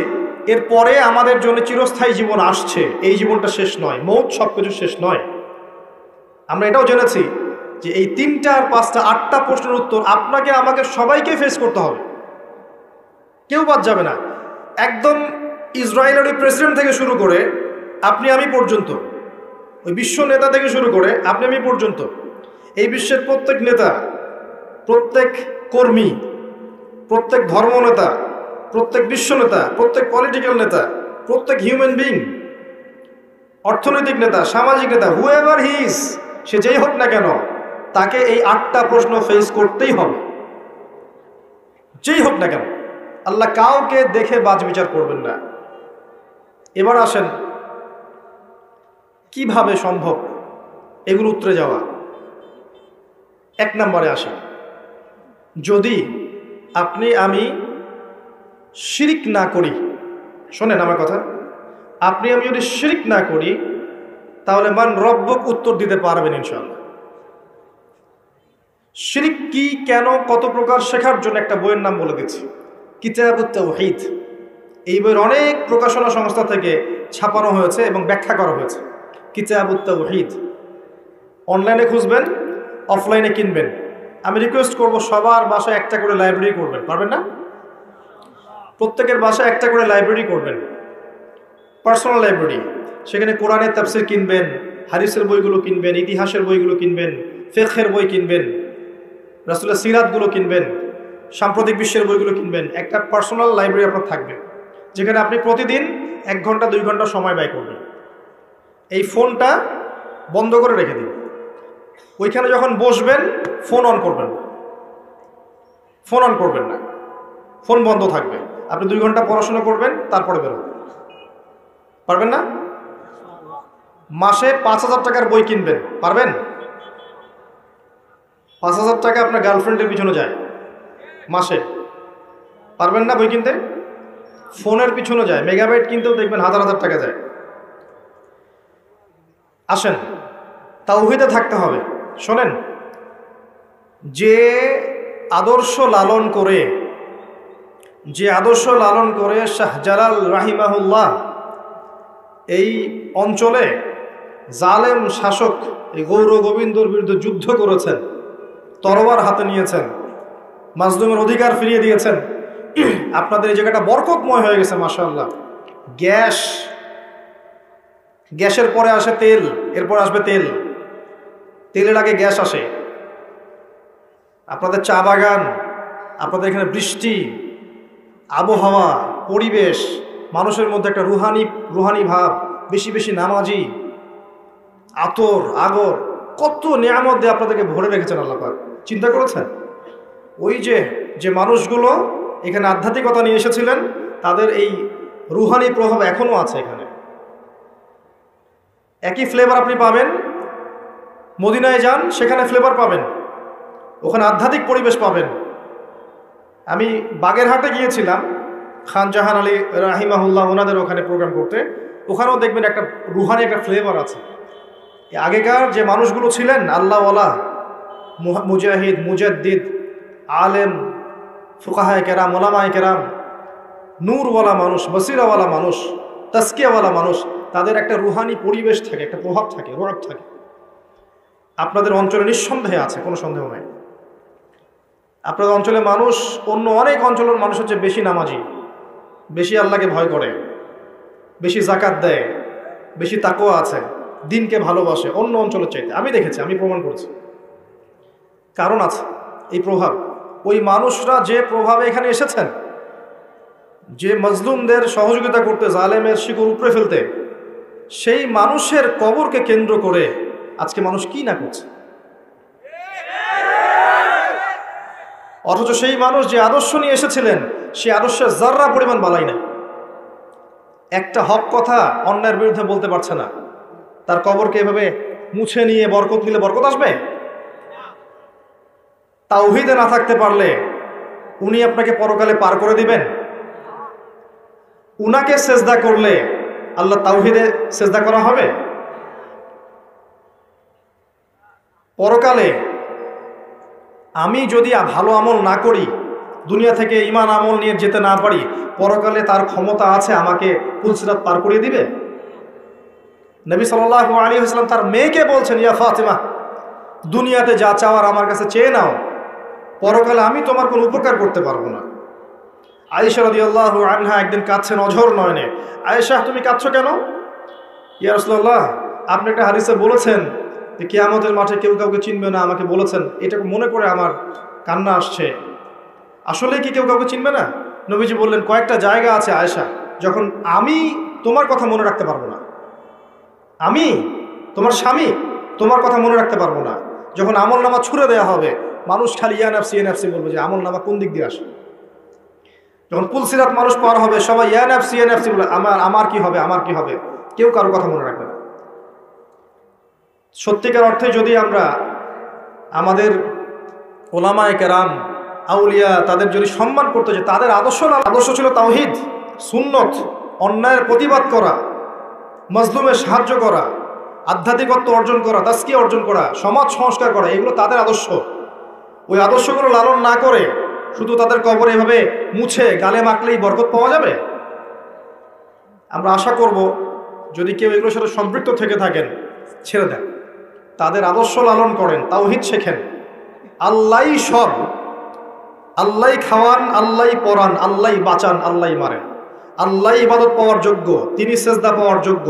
এরপরে আমাদের জন্য চিরস্থায়ী জীবন আসছে, এই জীবনটা শেষ নয়, মৌত সব কিছু শেষ নয়। আমরা এটাও জেনেছি যে এই 3টা আর 5টা 8টা প্রশ্নের উত্তর আপনাকে আমাকে সবাইকে ফেস করতে হবে, কেউ বাদ যাবে না। একদম ইসরায়েলের ওই প্রেসিডেন্ট থেকে শুরু করে আপনি আমি পর্যন্ত, ওই বিশ্ব নেতা থেকে শুরু করে আপনি আমি পর্যন্ত, এই বিশ্বের প্রত্যেক নেতা, প্রত্যেক কর্মী, প্রত্যেক ধর্মনেতা, প্রত্যেক বিশ্ব নেতা, প্রত্যেক পলিটিক্যাল নেতা, প্রত্যেক হিউম্যান বিং, অর্থনৈতিক নেতা, সামাজিক নেতা, হুএভার হি ইজ, সে যেই হোক না কেন, তাকে এই 8টা প্রশ্ন ফেস করতেই হবে, যেই হোক না কেন। আল্লাহ কাউকে দেখে বাজ বিচার করবেন না। এবার আসেন কিভাবে সম্ভব এগুলো উত্তরে যাওয়া। 1 নম্বরে আসেন, যদি আপনি আমি শিরিক না করি, শোনেন আমার কথা, আপনি আমি যদি শিরিক না করি তাহলে মান রব্বক উত্তর দিতে পারবেন ইনশাআল্লাহ। শিরিক কি, কেন, কত প্রকার শেখার জন্য একটা বইয়ের নাম বলে দিচ্ছি, কিতাবুত তাওহীদ। এই বইয়ের অনেক প্রকাশনা সংস্থা থেকে ছাপানো হয়েছে এবং ব্যাখ্যা করা হয়েছে। কিতাবুত তাওহীদ অনলাইনে খুঁজবেন, অফলাইনে কিনবেন, আমি রিকোয়েস্ট করব সবার বাসায় একটা করে লাইব্রেরি করবেন, পারবেন না? প্রত্যেকের বাসায় একটা করে লাইব্রেরি করবেন, পার্সোনাল লাইব্রেরি। সেখানে কোরআনের তাফসীর কিনবেন, হাদিসের বইগুলো কিনবেন, ইতিহাসের বইগুলো কিনবেন, ফিকহের বই কিনবেন, রাসূলের সিরাতগুলো কিনবেন, সাম্প্রতিক বিশ্বের বইগুলো কিনবেন। একটা পার্সোনাল লাইব্রেরি আপনার থাকবে, যেখানে আপনি প্রতিদিন 1 ঘন্টা 2 ঘন্টা সময় ব্যয় করবেন। এই ফোনটা বন্ধ করে রেখে দিন। ওইখানে যখন বসবেন ফোন অন করবেন না, ফোন অন করবেন না, ফোন বন্ধ থাকবে। আপনি 2 ঘন্টা পড়াশোনা করবেন, তারপরে বেরোবেন। পারবেন না? মাসে 5,000 টাকার বই কিনবেন, পারবেন? 5,000 টাকা আপনার গার্লফ্রেন্ডের পিছনে যায় মাসে, পারবেন না বই কিনতে? ফোনের পিছনে যায়, মেগাবাইট কিনতেও দেখবেন হাজার হাজার টাকা যায়। আসেন, তাওহীদে থাকতে হবে। শোনেন, যে আদর্শ লালন করে শাহজালাল রাহিমাহুল্লাহ এই অঞ্চলে জালেম শাসক এই গৌর গোবিন্দর বিরুদ্ধে যুদ্ধ করেছেন, তরবার হাতে নিয়েছেন, মাজলুমের অধিকার ফিরিয়ে দিয়েছেন। আপনাদের এই জায়গাটা বরকতময় হয়ে গেছে মাশাআল্লাহ। গ্যাসের পরে আসে তেল, এরপর আসবে তেল, তেলের আগে গ্যাস আসে। আপনাদের চা বাগান, আপনাদের এখানে বৃষ্টি, আবহাওয়া, পরিবেশ, মানুষের মধ্যে একটা রুহানি ভাব, বেশি বেশি নামাজি, আতর আগর, কত নিয়ামত দিয়ে আপনাদেরকে ভরে রেখেছেন আল্লাহ পাক। চিন্তা করেছেন? ওই যে মানুষগুলো এখানে আধ্যাত্মিকতা নিয়ে এসেছিলেন, তাদের এই রুহানি প্রভাব এখনো আছে এখানে। একই ফ্লেভার আপনি পাবেন, মদিনায় যান সেখানে ফ্লেভার পাবেন, ওখানে আধ্যাত্মিক পরিবেশ পাবেন। আমি বাগেরহাটে গিয়েছিলাম খান জাহান আলী রাহিমাহুল্লাহ ওনাদের ওখানে প্রোগ্রাম করতে, ওখানেও দেখবেন একটা রুহানি একটা ফ্লেভার আছে। আগেকার যে মানুষগুলো ছিলেন আল্লাহওয়ালা, মুজাহিদ, মুজাদ্দিদ, আলেম, ফুকাহায়ে কেরাম, ওলামায়ে কেরাম, নূরওয়ালা মানুষ, বসিরাওয়ালা মানুষ, তাসকিয়াওয়ালা মানুষ, তাদের একটা রুহানি পরিবেশ থাকে, একটা প্রভাব থাকে, রূহ থাকে। আপনাদের অঞ্চলে নিঃসন্দেহে আছে, কোনো সন্দেহ নাই। আপনাদের অঞ্চলে মানুষ অন্য অনেক অঞ্চলের মানুষ হচ্ছে বেশি নামাজি, বেশি আল্লাহকে ভয় করে, বেশি জাকাত দেয়, বেশি তাকওয়া আছে, দিনকে ভালোবাসে অন্য অঞ্চলের চাইতে। আমি দেখেছি, আমি প্রমাণ করেছি। কারণ আছে এই প্রভাব। ওই মানুষরা যে প্রভাবে এখানে এসেছেন, যে মজলুমদের সহযোগিতা করতে, জালেমের শিকড় উপড়ে ফেলতে, সেই মানুষের কবরকে কেন্দ্র করে আজকে মানুষ কি না করছে। অথচ সেই মানুষ যে আদর্শ নিয়ে এসেছিলেন, সেই আদর্শের যাররা পরিমাণ বালাই নাই। একটা হক কথা অন্যায়ের বিরুদ্ধে বলতে পারছে না, তার কবরকে এভাবে মুছে নিয়ে বরকত নিলে বরকত আসবে? তাওহীদে না থাকতে পারলে উনি আপনাকে পরকালে পার করে দিবেন? উনাকে সেজদা করলে আল্লাহ তাওহীদে সেজদা করা হবে? পরকালে আমি যদি ভালো আমল না করি, দুনিয়া থেকে ঈমান আমল নিয়ে যেতে না পারি, পরকালে তার ক্ষমতা আছে আমাকে পুলসিরাত পার করিয়ে দিবে? নবী সাল্লাল্লাহু আলাইহি ওয়াসাল্লাম তার মেয়েকে বলছেন, ইয়া ফাতিমা, দুনিয়াতে যা চাওয়ার আমার কাছে চেয়ে নাও, পরকালে আমি তোমার কোনো উপকার করতে পারবো না। আয়েশা রাদিয়াল্লাহু আনহা একদিন কাঁদছেন অঝর নয়নে। আয়েশা, তুমি কাঁদছো কেন? ইয়া রাসূলুল্লাহ, আপনি একটা হাদিসে বলেছেন যে কিয়ামতের মাঠে কেউ কাউকে চিনবে না, আমাকে বলেছেন, এটাকে মনে করে আমার কান্না আসছে। আসলে কি কেউ কাউকে চিনবে না? নবীজি বললেন, কয়েকটা জায়গা আছে আয়েশা, যখন আমি তোমার কথা মনে রাখতে পারবো না, আমি তোমার স্বামী তোমার কথা মনে রাখতে পারবো না। যখন আমল নামা ছুড়ে দেওয়া হবে, মানুষ খালি ইয়া নাফসি বলবে যে আমল নামা কোন দিক দিয়ে আসে। যখন পুলসিরাত মানুষ পার হবে, সবাই ইয়া নাফসি বলে, আমার কি হবে, আমার কি হবে, কেউ কারো কথা মনে রাখবে না। সত্যিকার অর্থে যদি আমরা আমাদের ওলামায়ে কেরাম, আউলিয়া, তাদের যদি সম্মান করতে, যে তাদের আদর্শ ছিল তাওহীদ, সুন্নত, অন্যায়ের প্রতিবাদ করা, মজলুমের সাহায্য করা, আধ্যাত্মিকত্ব অর্জন করা, তাসকিয়া অর্জন করা, সমাজ সংস্কার করা, এগুলো তাদের আদর্শ। ওই আদর্শগুলো লালন না করে শুধু তাদের কবরে এভাবে মুছে গালে মাখলেই বরকত পাওয়া যাবে? আমরা আশা করব যদি কেউ এগুলোর সাথে সম্পৃক্ত থেকে থাকেন, ছেড়ে দেন, তাদের আদর্শ লালন করেন, তাওহীদ শেখেন, আল্লাহই সব, আল্লাহই খাওয়ান, আল্লাহই পরান, আল্লাহই বাঁচান, আল্লাহই মারেন, আল্লাহ ইবাদত পাওয়ার যোগ্য, তিনি সেজদা পাওয়ার যোগ্য,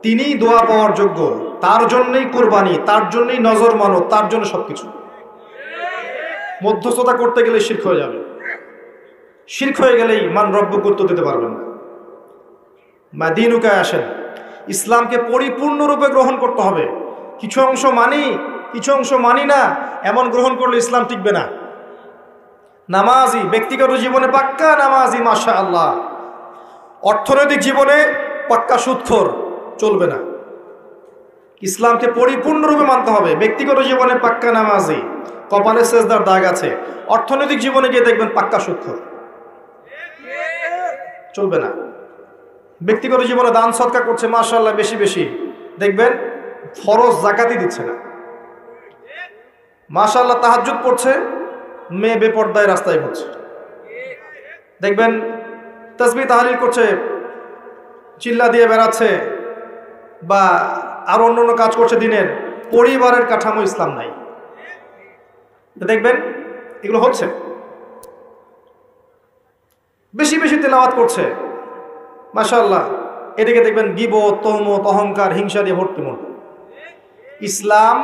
তিনিই দোয়া পাওয়ার যোগ্য, তার জন্যই কুরবানি, তার জন্যই নজর মানো, তার জন্য সবকিছু। মধ্যস্থতা করতে গেলে শিরক হয়ে যাবে, শিরক হয়ে গেলেই মান রব্বুক উত্তর দিতে পারবেন না। মাদিনুকায় আসেন, ইসলামকে পরিপূর্ণরূপে গ্রহণ করতে হবে। কিছু অংশ মানি, কিছু অংশ মানি না, এমন গ্রহণ করলে ইসলাম টিকবে না। নামাজি ব্যক্তিগত জীবনে পাক্কা নামাজি মাশাআল্লাহ, অর্থনৈতিক জীবনে পাক্কা সুদখোর, চলবে না। ইসলামকে পরিপূর্ণরূপে মানতে হবে। ব্যক্তিগত জীবনে পাক্কা নামাজি, কপালে সেজদার দাগ আছে, অর্থনৈতিক জীবনে গিয়ে দেখবেন পাক্কা সুদখোর, চলবে না। ব্যক্তিগত জীবনে দান সদকা করছে মাশাআল্লাহ বেশি বেশি, দেখবেন ফরজ যাকাতই দিচ্ছে না। মাশাআল্লাহ তাহাজ্জুদ পড়ছে, মেয়ে বেপর্দায় রাস্তায় ঘুরছে। দেখবেন তাসবিহ তাহলিল করছে, চিল্লা দিয়ে বেড়াচ্ছে, বা আর অন্য কাজ করছে দিনের, পরিবারের কাঠামো ইসলাম নাই। দেখবেন এগুলো হচ্ছে। বেশি বেশি তেলাওয়াত করছে মাশাআল্লাহ, এদিকে দেখবেন গীবত, তহমত, অহংকার, হিংসা দিয়ে ভর্তি মন। ইসলাম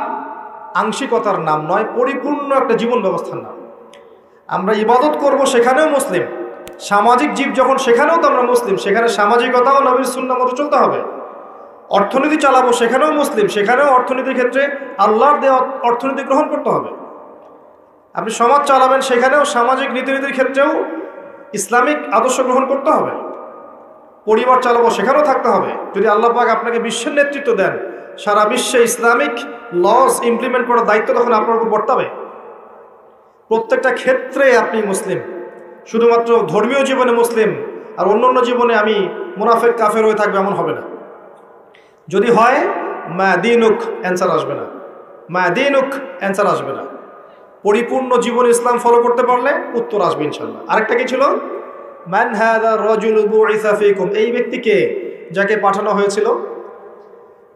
আংশিকতার নাম নয়, পরিপূর্ণ একটা জীবন ব্যবস্থার নাম। আমরা ইবাদত করব সেখানেও মুসলিম, সামাজিক জীব যখন সেখানেও তো আমরা মুসলিম, সেখানে সামাজিকতাও নবীর সুন্নাহ মতো চলতে হবে। অর্থনীতি চালাবো সেখানেও মুসলিম, সেখানেও অর্থনীতির ক্ষেত্রে আল্লাহর দেওয়া অর্থনীতি গ্রহণ করতে হবে। আপনি সমাজ চালাবেন সেখানেও সামাজিক রীতিনীতির ক্ষেত্রেও ইসলামিক আদর্শ গ্রহণ করতে হবে। পরিবার চালাবো সেখানেও থাকতে হবে। যদি আল্লাহ পাক আপনাকে বিশ্বের নেতৃত্ব দেন, সারা বিশ্বে ইসলামিক লস ইমপ্লিমেন্ট করার দায়িত্ব তখন আপনার উপর বর্তাবে। প্রত্যেকটা ক্ষেত্রে আপনি মুসলিম, শুধুমাত্র ধর্মীয় জীবনে মুসলিম আর অন্য জীবনে আমি মুনাফিক কাফের হয়ে থাকবে এমন হবে না। যদি হয় মা দিনুক, অ্যান্সার আসবে না, মা দিনুক অ্যান্সার আসবে না। পরিপূর্ণ জীবন ইসলাম ফলো করতে পারলে উত্তর আসবে ইনশাল্লাহ। আরেকটা কি ছিল? মান হাযা রাজুলু বুইসা ফীকুম, এই ব্যক্তিকে যাকে পাঠানো হয়েছিল।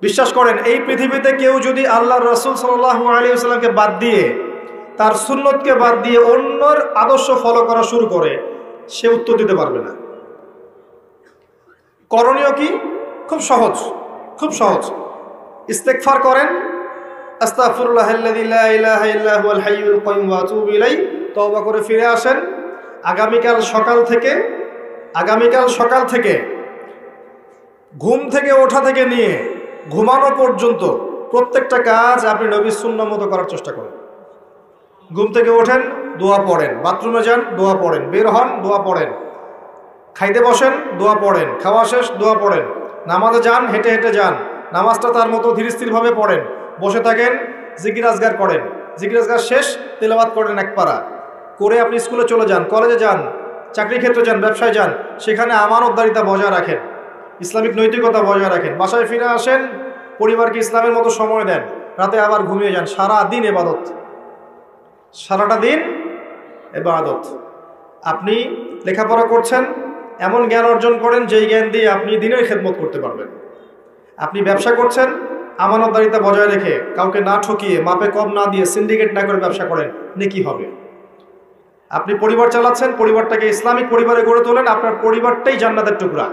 বিশ্বাস করেন এই পৃথিবীতে কেউ যদি আল্লাহর রাসূল সাল্লাল্লাহু আলাইহি ওয়াসাল্লামকে বাদ দিয়ে, তার সুন্নতকে বাদ দিয়ে অন্যর আদর্শ ফলো করা শুরু করে, সে উত্তর দিতে পারবে না। করণীয় কি? খুব সহজ, খুব সহজ। ইস্তেগফার করেন, আস্তাগফিরুল্লাহাল্লাযী লা ইলাহা ইল্লা হুয়াল হাইয়ুল কাইয়্যুম ওয়া আতুবু ইলাইহি, তওবা করে ফিরে আসেন। আগামীকাল সকাল থেকে ঘুম থেকে ওঠা থেকে নিয়ে ঘুমানো পর্যন্ত প্রত্যেকটা কাজ আপনি নবীর সুন্নাহ মতো করার চেষ্টা করেন। ঘুম থেকে ওঠেন, দোয়া পড়েন, বাথরুমে যান, দোয়া পড়েন, বের হন, দোয়া পড়েন, খাইতে বসেন, দোয়া পড়েন, খাওয়া শেষ, দোয়া পড়েন, নামাজে যান, হেঁটে হেঁটে যান, নামাজটা তার মতো ধীর স্থিরভাবে পড়েন, বসে থাকেন, জিকির আজগার করেন, জিকির আজগার শেষ তেলাওয়াত করেন এক পারা করে আপনি স্কুলে চলে যান, কলেজে যান, চাকরি ক্ষেত্রে যান, ব্যবসায় যান, সেখানে আমানতদারিতা বজায় রাখেন, ইসলামিক নৈতিকতা বজায় রাখেন। বাসায় ফিরে আসেন, পরিবারকে ইসলামের মতো সময় দেন, রাতে আবার ঘুমিয়ে যান। সারা দিন ইবাদত, সারাটা দিন ইবাদত। আপনি লেখাপড়া করছেন, এমন জ্ঞান অর্জন করেন যেই জ্ঞান দিয়ে আপনি দিনের খেদমত করতে পারবেন। আপনি ব্যবসা করছেন, আমানতদারিতা বজায় রেখে, কাউকে না ঠকিয়ে, মাপে কম না দিয়ে, সিন্ডিকেট না করে ব্যবসা করেন, নেকি হবে। আপনি পরিবার চালাচ্ছেন, পরিবারটাকে ইসলামিক পরিবারে গড়ে তোলেন, আপনার পরিবারটাই জান্নাতের টুকরা।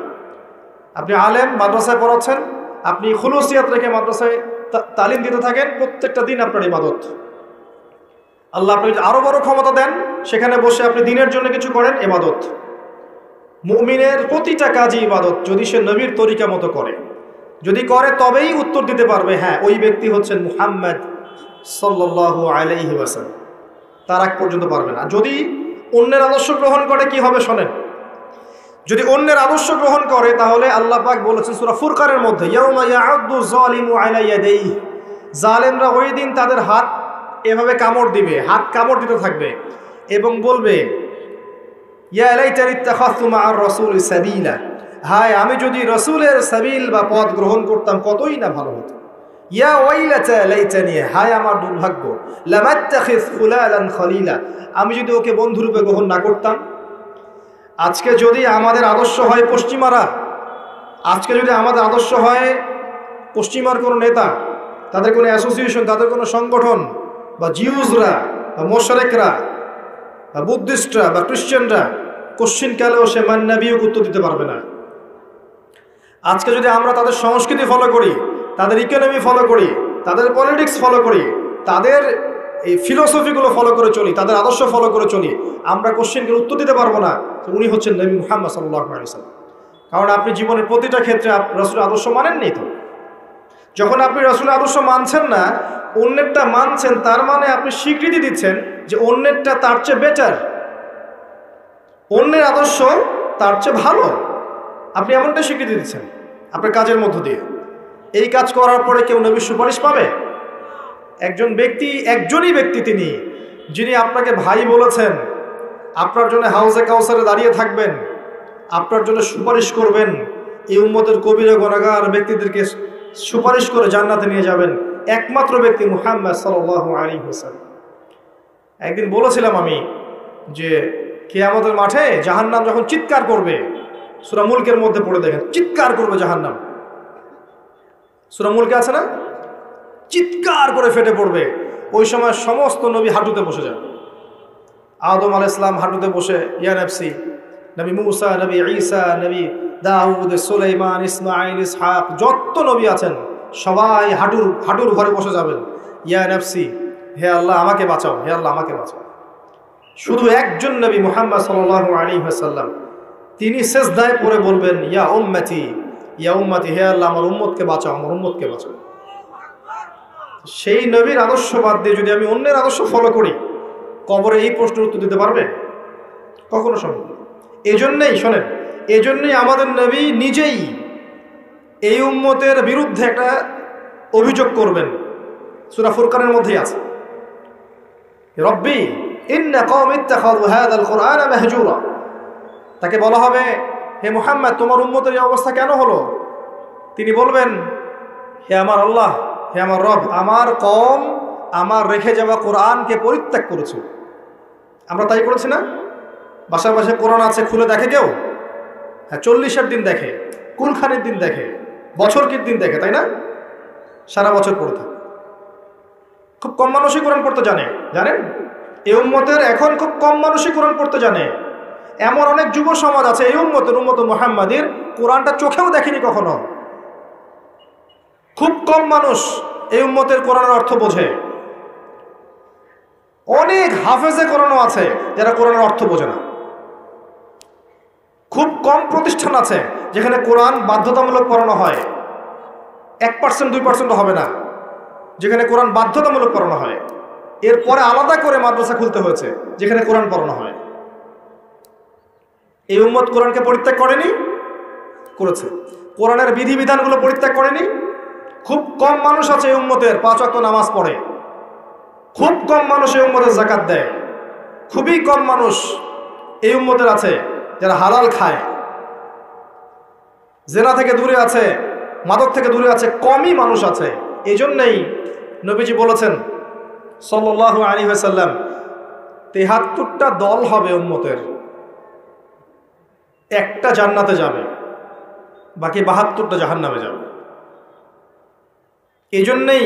আপনি আলেম, মাদ্রাসায় পড়াচ্ছেন, আপনি খুলুসিয়াত রেখে মাদ্রাসায় তালিম দিতে থাকেন, প্রত্যেকটা দিন আপনার ইবাদত। আল্লাহ আপনি আরো বড় ক্ষমতা দেন, সেখানে বসে আপনি দিনের জন্য কিছু করেন, ইবাদত। মুমিনের প্রতিটা কাজই ইবাদত, যদি সে নবীর তরিকা মতো করে। যদি করে তবেই উত্তর দিতে পারবে, হ্যাঁ ওই ব্যক্তি হচ্ছেন মুহাম্মদ সাল্লাল্লাহু আলাইহি ওয়াসাল্লাম। তার আগ পর্যন্ত পারবে না। যদি অন্যের আদর্শ গ্রহণ করে কি হবে শোনেন। যদি অন্যের আদর্শ গ্রহণ করে তাহলে আল্লাহ পাক বলেছেন সূরা ফুরকানের মধ্যে, ইয়াউমা ইয়া'আদ্দু যালিমু আলা ইয়াদাইহি, জালেমরা ওই দিন তাদের হাত এভাবে কামড় দিবে, হাত কামড় দিতে থাকবে এবং বলবে, ইয়া লাইতানি ইত্তাখাযতু মা'আর রাসূলি সাবিলা, হায় আমি যদি রাসূলের সাবিল বা পথ গ্রহণ করতাম কতই না ভালো হতো। ইয়া ওয়াইলাতা লাইতানি, হায় আমার দুর্ভাগ্য, লামাত্তাখিয ফুলালান খলিলা, আমি যদি ওকে বন্ধুরূপে গ্রহণ না করতাম। আজকে যদি আমাদের আদর্শ হয় পশ্চিমারা, আজকে যদি আমাদের আদর্শ হয় পশ্চিমার কোনো নেতা, তাদের কোনো অ্যাসোসিয়েশন, তাদের কোনো সংগঠন বা জিউজরা, বা মোশরেকরা বা বুদ্ধিস্টরা বা খ্রিস্টানরা কোশ্চিন কালেও সে মান নবিয়ক উত্তর দিতে পারবে না। আজকে যদি আমরা তাদের সংস্কৃতি ফলো করি, তাদের ইকোনমি ফলো করি, তাদের পলিটিক্স ফলো করি, তাদের এই ফিলোসফিগুলো ফলো করে চলি, তাদের আদর্শ ফলো করে চলি, আমরা কোশ্চেনগুলো উত্তর দিতে পারবো না যে উনি হচ্ছেন নবী মুহাম্মদ সাল্লাল্লাহু আলাইহি ওয়াসাল্লাম। কারণ আপনি জীবনের প্রতিটা ক্ষেত্রে রাসূলের আদর্শ মানেননি। তো যখন আপনি রাসূলের আদর্শ মানছেন না, অন্যেরটা মানছেন, তার মানে আপনি স্বীকৃতি দিচ্ছেন যে অন্যেরটা তার চেয়ে বেটার, অন্যের আদর্শ তার চেয়ে ভালো। আপনি এমনটা স্বীকৃতি দিচ্ছেন আপনার কাজের মধ্য দিয়ে। এই কাজ করার পরে কেউ নবীর সুপারিশ পাবে? একজনই ব্যক্তি তিনি, যিনি আপনাকে ভাই বলেছেন, আপনার জন্য হাউজে কাউসারে দাঁড়িয়ে থাকবেন, আপনার জন্য সুপারিশ করবেন, এই উম্মতের কবিরা গুনাহগার ব্যক্তিদেরকে সুপারিশ করে জান্নাতে নিয়ে যাবেন, একমাত্র ব্যক্তি মুহাম্মদ সাল্লাল্লাহু আলাইহি ওয়াসাল্লাম। একদিন বলেছিলাম আমি যে কিয়ামতের মাঠে জাহান্নাম যখন চিৎকার করবে, সূরা মুলকের মধ্যে পড়ে দেখেন, চিৎকার করবে জাহান্নাম। সূরা মুলকে আছে না, চিৎকার করে ফেটে পড়বে। ওই সময় সমস্ত নবী হাঁটুতে বসে যান। আদম আলাইহিস সালাম হাঁটুতে বসে ইয়া নফসি, নবী মুসা, নবী ঈসা, নবী দাউদ, সুলাইমান, ইসমাঈল, ইসহাক, যত নবী আছেন সবাই হাঁটুর ঘরে বসে যাবেন। ইয়া নফসি, হে আল্লাহ আমাকে বাঁচাও, হে আল্লাহ আমাকে বাঁচাও। শুধু একজন নবী মুহাম্মদ সাল্লাল্লাহু আলাইহি ওয়াসাল্লাম, তিনি সিজদায় পড়ে বলবেন ইয়া উম্মতি, ইয়া উম্মতি, হে আল্লাহ আমার উম্মতকে বাঁচাও, আমার উম্মতকে বাঁচাও। সেই নবীর আদর্শ বাদ দিয়ে যদি আমি অন্যের আদর্শ ফলো করি, কবরে এই প্রশ্নের উত্তর দিতে পারবে? কখনো সম্ভব না। এজন্যই শোনেন, এজন্যই আমাদের নবী নিজেই এই উম্মতের বিরুদ্ধে একটা অভিযোগ করবেন। সূরা ফুরকানের মধ্যেই আছে, রব্বি ইন্না কওমি ইত্তাখাযু হাযাল কুরআনা মাহজুরা। তাকে বলা হবে, হে মুহাম্মদ তোমার উম্মতের এই অবস্থা কেন হলো? তিনি বলবেন, হে আমার আল্লাহ, হে আমার রব, আমার কওম আমার রেখে যাওয়া কোরআনকে পরিত্যাগ করেছে। আমরা তাই করেছি না? বাসায় বাসায় কোরআন আছে, খুলে দেখে কেউ? হ্যাঁ, 40-এর দিন দেখে, কুলখানির দিন দেখে, বছরকির দিন দেখে, তাই না? সারা বছর পড়ে থাকে। খুব কম মানুষই কোরআন পড়তে জানে, জানেন? এই উম্মতের এখন খুব কম মানুষই কোরআন পড়তে জানে। এমন অনেক যুব সমাজ আছে এই উম্মত মুহাম্মাদের, কোরআনটা চোখেও দেখেনি কখনো। খুব কম মানুষ এই উম্মতের কোরআনের অর্থ বোঝে। অনেক হাফেজে কোরআনও আছে যারা কোরআনের অর্থ বোঝে না। খুব কম প্রতিষ্ঠান আছে যেখানে কোরআন বাধ্যতামূলক পড়ানো হয়, 1% 2% হবে না, যেখানে কোরআন বাধ্যতামূলক পড়ানো হয়। এরপরে আলাদা করে মাদ্রাসা খুলতে হয়েছে যেখানে কোরআন পড়ানো হয়। এই উম্মত কোরআনকে পরিত্যাগ করেনি? করেছে। কোরআনের বিধিবিধানগুলো পরিত্যাগ করেনি? খুব কম মানুষ আছে এই উম্মতের 5 ওয়াক্ত নামাজ পড়ে, খুব কম মানুষ এই উম্মতের যাকাত দেয়, খুবই কম মানুষ এই উম্মতের আছে যারা হালাল খায়, জেনা থেকে দূরে আছে, মাদক থেকে দূরে আছে, কমই মানুষ আছে। এই জন্যই নবীজি বলেছেন সাল্লাল্লাহু আলাইহি ওয়াসাল্লাম, 73টা দল হবে উম্মতের, একটা জান্নাতে যাবে, বাকি 72টা জাহান্নামে যাবে। এই জন্যেই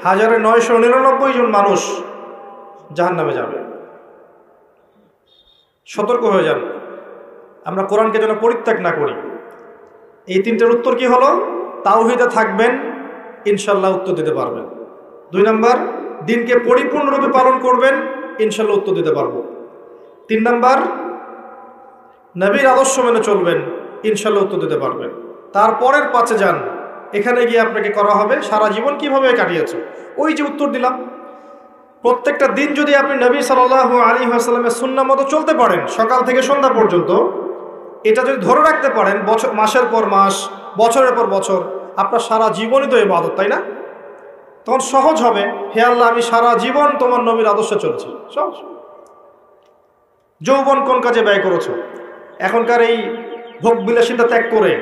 1999 জন মানুষ জাহান্নামে যাবে। সতর্ক হয়ে যান, আমরা কোরআনকে যেন পরিত্যাগ না করি। এই 3টের উত্তর কি হলো? তাওহীদে থাকবেন, ইনশাল্লাহ উত্তর দিতে পারবেন। 2 নাম্বার, দিনকে পরিপূর্ণরূপে পালন করবেন, ইনশাল্লাহ উত্তর দিতে পারবো। 3 নাম্বার, নবীর আদর্শ মেনে চলবেন, ইনশাল্লাহ উত্তর দিতে পারবেন। তারপরের 5-এ যান, এখানে গিয়ে আপনাকে করা হবে সারা জীবন কিভাবে কাটিয়েছো, ওই যে উত্তর দিলাম। প্রত্যেকটা দিন যদি আপনি নবী সাল্লাল্লাহু আলাইহি ওয়াসাল্লামের সুন্নাহ মতো চলতে পারেন, সকাল থেকে সন্ধ্যা পর্যন্ত, এটা যদি ধরে রাখতে পারেন মাসের পর মাস, বছরের পর বছর, আপনার সারা জীবনই তো ইবাদত, তাই না? তখন সহজ হবে, হে আল্লাহ আমি সারা জীবন তোমার নবীর আদর্শে চলছি। সহজ। যৌবন কোন কাজে ব্যয় করেছো? এখনকার এই ভোগ বিলাসিতা ত্যাগ করে,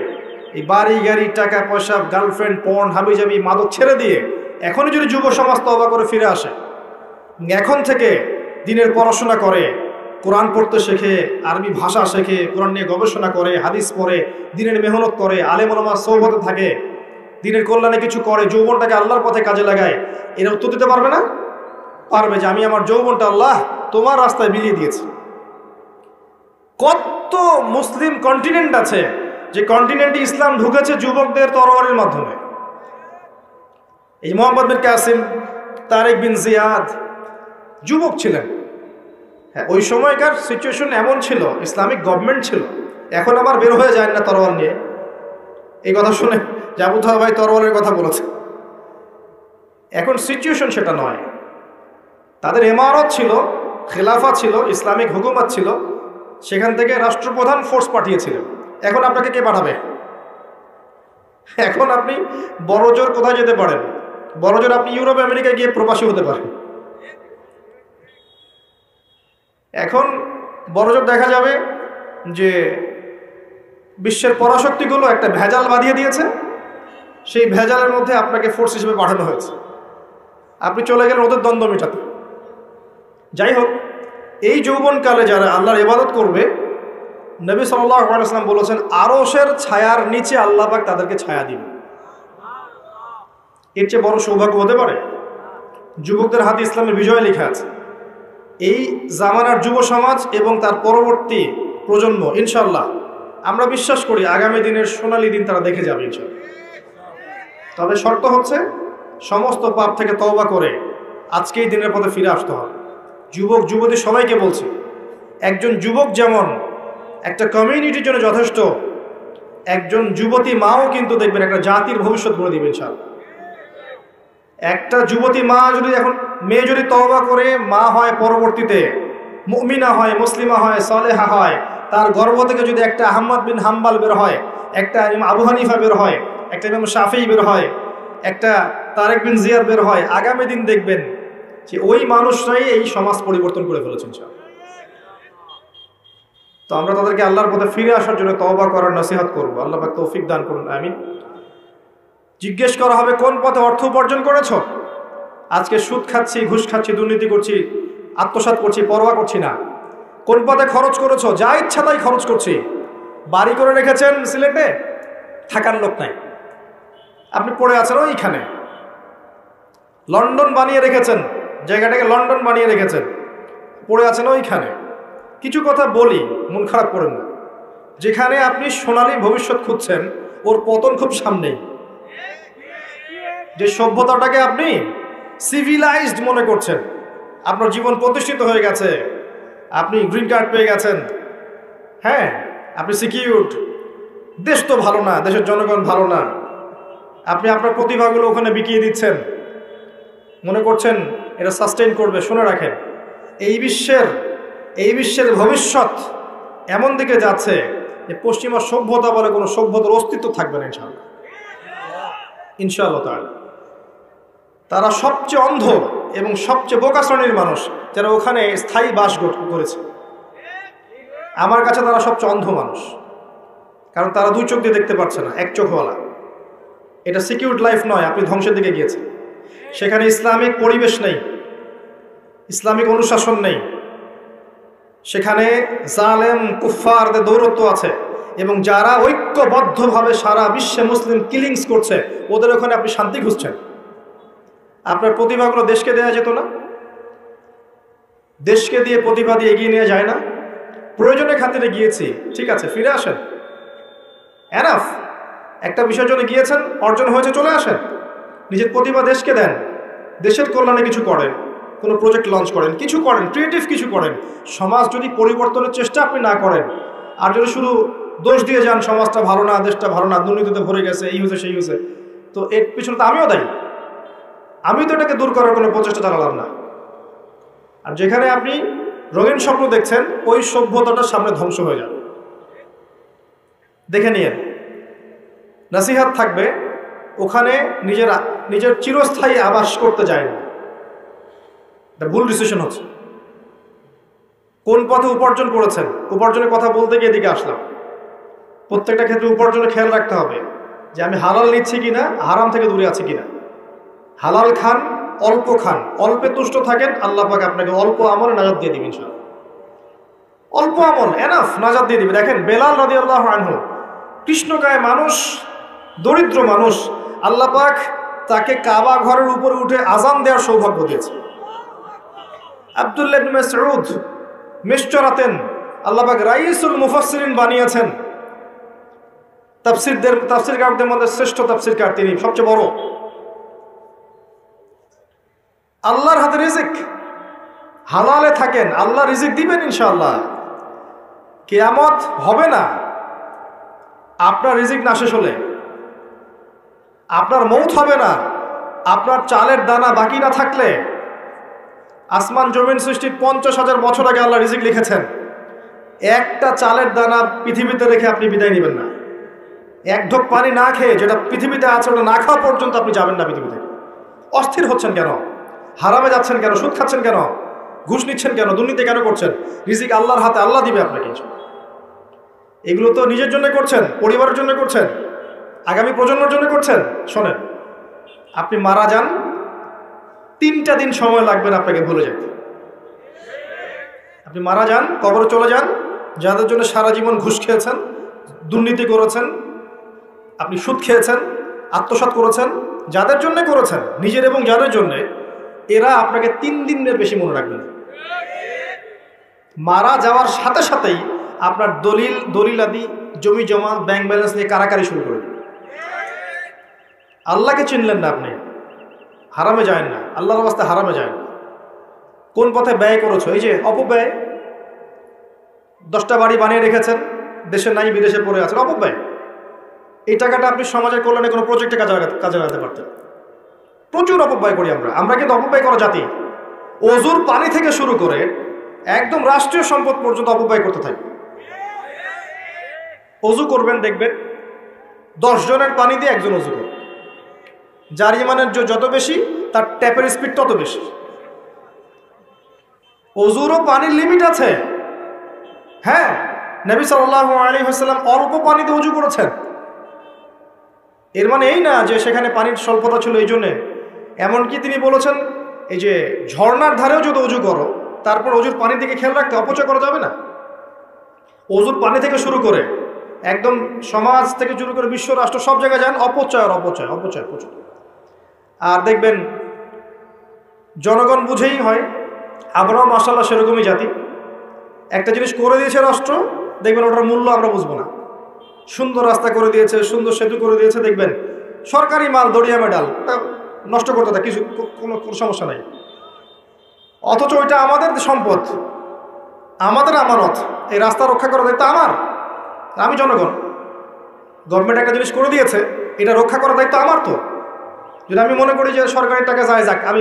এই বাড়ি গাড়ি, টাকা পয়সা, গার্লফ্রেন্ড, পর্ন, হাবিজাবি, মাদক ছেড়ে দিয়ে এখনই যদি যুব সমাজ তওবা করে ফিরে আসে, এখন থেকে দিনের পড়াশোনা করে, কোরআন পড়তে শেখে, আরবি ভাষা শেখে, কোরআন নিয়ে গবেষণা করে, হাদিস পড়ে, দিনের মেহনত করে, আলেম ওলামার সোহবতে থাকে, দিনের কল্যাণে কিছু করে, যৌবনটাকে আল্লাহর পথে কাজে লাগায়, এরা উত্তর দিতে পারবে না? পারবে যে আমি আমার যৌবনটা আল্লাহ তোমার রাস্তায় বিলিয়ে দিয়েছি। কত মুসলিম কন্টিনেন্ট আছে যে কন্টিনেন্টে ইসলাম ঢুকেছে যুবকদের তরবারির মাধ্যমে। এই মোহাম্মদ বিন কাসিম, তারেক বিন জিয়াদ যুবক ছিলেন। হ্যাঁ, ওই সময়কার সিচুয়েশন এমন ছিল, ইসলামিক গভর্নমেন্ট ছিল। এখন আবার বের হয়ে যায় না তরোয়াল নিয়ে, এই কথা শুনে যে আবু তাহের ভাই তরোয়ালের কথা বলেছে। এখন সিচুয়েশন সেটা নয়। তাদের ইমারত ছিল, খেলাফা ছিল, ইসলামিক হুকুমত ছিল, সেখান থেকে রাষ্ট্রপ্রধান ফোর্স পাঠিয়েছিলেন। এখন আপনাকে কে পাঠাবে? এখন আপনি বড়জোর কোথায় যেতে পারেন? বড়জোর আপনি ইউরোপ আমেরিকায় গিয়ে প্রবাসী হতে পারেন। এখন বড়জোর দেখা যাবে যে বিশ্বের পরাশক্তিগুলো একটা ভেজাল বাঁধিয়ে দিয়েছে, সেই ভেজালের মধ্যে আপনাকে ফোর্স হিসেবে পাঠানো হয়েছে, আপনি চলে গেলেন ওদের দ্বন্দ্ব মেটাতে। যাই হোক, এই যৌবনকালে যারা আল্লাহর ইবাদত করবে, নবী সাল্লাল্লাহু আলাইহি ওয়াসাল্লাম বলেছেন আরশের ছায়ার নিচে আল্লাহ পাক তাদেরকে ছায়া দিবে। এর চেয়ে বড় সৌভাগ্য হতে পারে? যুবকদের হাতে ইসলামের বিজয় লেখা আছে। এই জামানার যুব সমাজ এবং তার পরবর্তী প্রজন্ম ইনশাআল্লাহ আমরা বিশ্বাস করি আগামী দিনের সোনালী দিন তারা দেখে যাবে ইনশাআল্লাহ। তবে শর্ত হচ্ছে সমস্ত পাপ থেকে তওবা করে আজকেই দিনের পথে ফিরে আসতে হবে। যুবক যুবতী সবাইকে বলছি, একজন যুবক যেমন একটা কমিউনিটির জন্য যথেষ্ট, একজন যুবতী মাও কিন্তু দেখবেন একটা জাতির ভবিষ্যৎ গড়ে দিবে ইনশাআল্লাহ। একটা যুবতী মা যদি, এখন মেয়ে যদি তওবা করে মা হয়, পরবর্তীতে মুমিনা হয়, মুসলিমা হয়, সালেহা হয়, তার গর্ভ থেকে যদি একটা আহমদ বিন হাম্বাল বের হয়, একটা ইমাম আবু হানিফা বের হয়, একটা ইমাম শাফিঈ বের হয়, একটা তারেক বিন জিয়াদ বের হয়, আগামী দিন দেখবেন যে ওই মানুষরাই এই সমাজ পরিবর্তন করে ফেলেছেন। তো আমরা তাদেরকে আল্লাহর পথে ফিরে আসার জন্য তওবা করার নসিহত করবো। আল্লাহ পাক তৌফিক দান করুন, আমিন। জিজ্ঞেস করা হবে কোন পথে অর্থ উপার্জন করেছো? আজকে সুদ খাচ্ছি, ঘুষ খাচ্ছি, দুর্নীতি করছি, আত্মসাৎ করছি, পরোয়া করছি না। কোন পথে খরচ করেছো? যা ইচ্ছা তাই খরচ করছি। বাড়ি করে রেখেছেন সিলেটে, থাকার লোক নাই, আপনি পড়ে আছেন ওইখানে। লন্ডন বানিয়ে রেখেছেন, জায়গাটাকে লন্ডন বানিয়ে রেখেছেন, পড়ে আছেন ওইখানে। কিছু কথা বলি, মন খারাপ করেন না। যেখানে আপনি সোনালী ভবিষ্যৎ খুঁজছেন, ওর পতন খুব সামনেই। যে সভ্যতাটাকে আপনি সিভিলাইজড মনে করছেন, আপনার জীবন প্রতিষ্ঠিত হয়ে গেছে, আপনি গ্রিন কার্ড পেয়ে গেছেন, হ্যাঁ আপনি সিকিউরড, দেশ তো ভালো না, দেশের জনগণ ভালো না, আপনি আপনার প্রতিভাগুলো ওখানে বিকিয়ে দিচ্ছেন, মনে করছেন এটা সাস্টেইন করবে। শুনে রাখেন, এই বিশ্বের ভবিষ্যৎ এমন দিকে যাচ্ছে যে পশ্চিমা সভ্যতা বলে কোনো সভ্যতার অস্তিত্ব থাকবে না ইনশাআল্লাহ। ইনশাআল্লাহ তাআলা তারা সবচেয়ে অন্ধ এবং সবচেয়ে বোকা শ্রেণীর মানুষ যারা ওখানে স্থায়ী বাস করেছে। আমার কাছে তারা সবচেয়ে অন্ধ মানুষ, কারণ তারা দুই চোখ দিয়ে দেখতে পাচ্ছে না, এক চোখওয়ালা। এটা সিকিউরড লাইফ নয়, আপনি ধ্বংসের দিকে গিয়েছেন। সেখানে ইসলামিক পরিবেশ নেই, ইসলামিক অনুশাসন নেই, সেখানে জালেম কুফফারদের দৌরত্ব আছে, এবং যারা ঐক্যবদ্ধভাবে সারা বিশ্বে মুসলিম কিলিংস করছে, ওদের ওখানে আপনি শান্তি খুঁজছেন। আপনার প্রতিভাগুলো দেশকে দেওয়া যেত না? দেশকে দিয়ে প্রতিভা দিয়ে এগিয়ে নেওয়া যায় না? প্রয়োজনের খাতিরে গিয়েছি, ঠিক আছে, ফিরে আসেন, এনাফ। একটা বিষয়ের জন্য গিয়েছেন, অর্জন হয়েছে, চলে আসেন। নিজের প্রতিভা দেশকে দেন, দেশের কল্যাণে কিছু করেন, কোনো প্রজেক্ট লঞ্চ করেন, কিছু করেন, ক্রিয়েটিভ কিছু করেন। সমাজ যদি পরিবর্তনের চেষ্টা আপনি না করেন, আর যদি শুধু দোষ দিয়ে যান, সমাজটা ভালো না, দেশটা ভালো না, দুর্নীতিতে ভরে গেছে, এই হয়েছে সেই হয়েছে, তো এর পিছনে তো আমিও দায়ী। আমি তো এটাকে দূর করার কোনো প্রচেষ্টা চালালাম না। আর যেখানে আপনি রঙিন স্বপ্ন দেখছেন, ওই সভ্যতাটার সামনে ধ্বংস হয়ে যাবে। দেখে নিয়ে নসিহত থাকবে, ওখানে নিজের চিরস্থায়ী আবাস করতে যায় না, এটা ভুল ডিসিশন হচ্ছে। কোন পথে উপার্জন করেছেন? উপার্জনের কথা বলতে গিয়ে এদিকে আসলাম। প্রত্যেকটা ক্ষেত্রে উপার্জনের খেয়াল রাখতে হবে যে আমি হালাল নিচ্ছি কিনা, হারাম থেকে দূরে আছি কিনা। হালাল খান, অল্প খান, অল্পে তুষ্ট থাকেন, আল্লাহ পাক আপনাকে অল্প আমলে নাজাত দিয়ে দিবেন ইনশাআল্লাহ। অল্প আমল এনাফ, নাজাত দিয়ে দিবে। দেখেন বেলাল রাদিয়াল্লাহু আনহু, কৃষ্ণকায় মানুষ, দরিদ্র মানুষ, আল্লাহ পাক তাকে কাবা ঘরের উপরে উঠে আজান দেওয়ার সৌভাগ্য দিয়েছে। আব্দুল্লাহ ইবনে মাসউদ মেষ চড়াতেন, আল্লাহ পাক রাইসুল মুফাসসিরিন বানিয়েছেন। তাফসীরকারদের মধ্যে শ্রেষ্ঠ তাফসীরকার তিনি, সবচেয়ে বড়। আল্লাহর হাতে রিজিক, হালালে থাকেন, আল্লাহ রিজিক দিবেন ইনশাআল্লাহ। কিয়ামত হবে না আপনার রিজিক না শেষ হলে, আপনার মৌত হবে না আপনার চালের দানা বাকি না থাকলে। আসমান জমিন সৃষ্টির 50,000 বছর আগে আল্লাহ রিজিক লিখেছেন। একটা চালের দানা পৃথিবীতে রেখে আপনি বিদায় নেবেন না। এক ঢোক পানি না খেয়ে, যেটা পৃথিবীতে আছে ওটা না খাওয়া পর্যন্ত আপনি যাবেন না পৃথিবী থেকে। অস্থির হচ্ছেন কেন? হারামে যাচ্ছেন কেন? সুদ খাচ্ছেন কেন? ঘুষ নিচ্ছেন কেন? দুর্নীতি কেন করছেন? রিজিক আল্লাহর হাতে, আল্লাহ দিবে আপনাকে। এগুলো তো নিজের জন্য করছেন, পরিবারের জন্য করছেন, আগামী প্রজন্মের জন্য করছেন। শোনেন, আপনি মারা যান, 3টা দিন সময় লাগবে না আপনাকে ভুলে যেতে। আপনি মারা যান, কবরে চলে যান, যাদের জন্য সারা জীবন ঘুষ খেয়েছেন, দুর্নীতি করেছেন, আপনি সুদ খেয়েছেন, আত্মসাৎ করেছেন, যাদের জন্য করেছেন, নিজের এবং যাদের জন্য, এরা আপনাকে 3 দিনের বেশি মনে রাখবেন। মারা যাওয়ার সাথে সাথেই আপনার দলিলাদি, জমি জমা, ব্যাংক ব্যালেন্স নিয়ে কারাকারি শুরু করে দেবে। আল্লাহকে চিনলেন না আপনি, হারামে যায় না, আল্লাহর রাস্তায় হারামে যায় না। কোন পথে ব্যয় করেছো? এই যে অপব্যয়। 10টা বাড়ি বানিয়ে রেখেছেন, দেশে নাই, বিদেশে পড়ে আছেন, অপব্যয়। এই টাকাটা আপনি সমাজের কল্যাণে কোনো প্রজেক্টে কাজে লাগাতে পারতেন। প্রচুর অপব্যয় করি আমরা কিন্তু অপব্যয় করা জাতি। অজুর পানি থেকে শুরু করে একদম রাষ্ট্রীয় সম্পদ পর্যন্ত অপব্যয় করতে থাকি। অজু করবেন, দেখবেন 10 জনের পানি দিয়ে একজন অজু করবে। যার ইমানের যত বেশি, তার ট্যাপের স্পিড তত বেশি। অজুরও পানির লিমিট আছে। হ্যাঁ, নবী সাল্লাল্লাহু আলাইহি ওয়াসাল্লাম অল্প পানিতে অজু করেছেন। এর মানে এই না যে সেখানে পানির স্বল্পতা ছিল এই জন্যে। এমনকি তিনি বলেছেন, এই যে ঝর্ণার ধারেও যদি অজু করো, তারপর অজুর পানির দিকে খেয়াল রাখতে, অপচয় করা যাবে না। অজুর পানি থেকে শুরু করে একদম সমাজ থেকে শুরু করে বিশ্ব রাষ্ট্র সব জায়গায় যান, অপচয় আর অপচয়, অপচয় প্রচুর। আর দেখবেন জনগণ বুঝেই হয়, আমরাও মাশাআল্লাহ সেরকমই জাতি। একটা জিনিস করে দিয়েছে রাষ্ট্র, দেখবেন ওটার মূল্য আমরা বুঝবো না। সুন্দর রাস্তা করে দিয়েছে, সুন্দর সেতু করে দিয়েছে, দেখবেন সরকারি মাল, দড়িয়া মেডাল, নষ্ট করতে থাকে, কোনো সমস্যা নেই। অথচ ওইটা আমাদের সম্পদ, আমাদের আমানত। এই রাস্তা রক্ষা করার দায়িত্ব আমার, আমি জনগণ। গভর্নমেন্ট একটা জিনিস করে দিয়েছে, এটা রক্ষা করার দায়িত্ব আমার। তো যদি আমি মনে করি যে সরকারি টাকা যায় যাক, আমি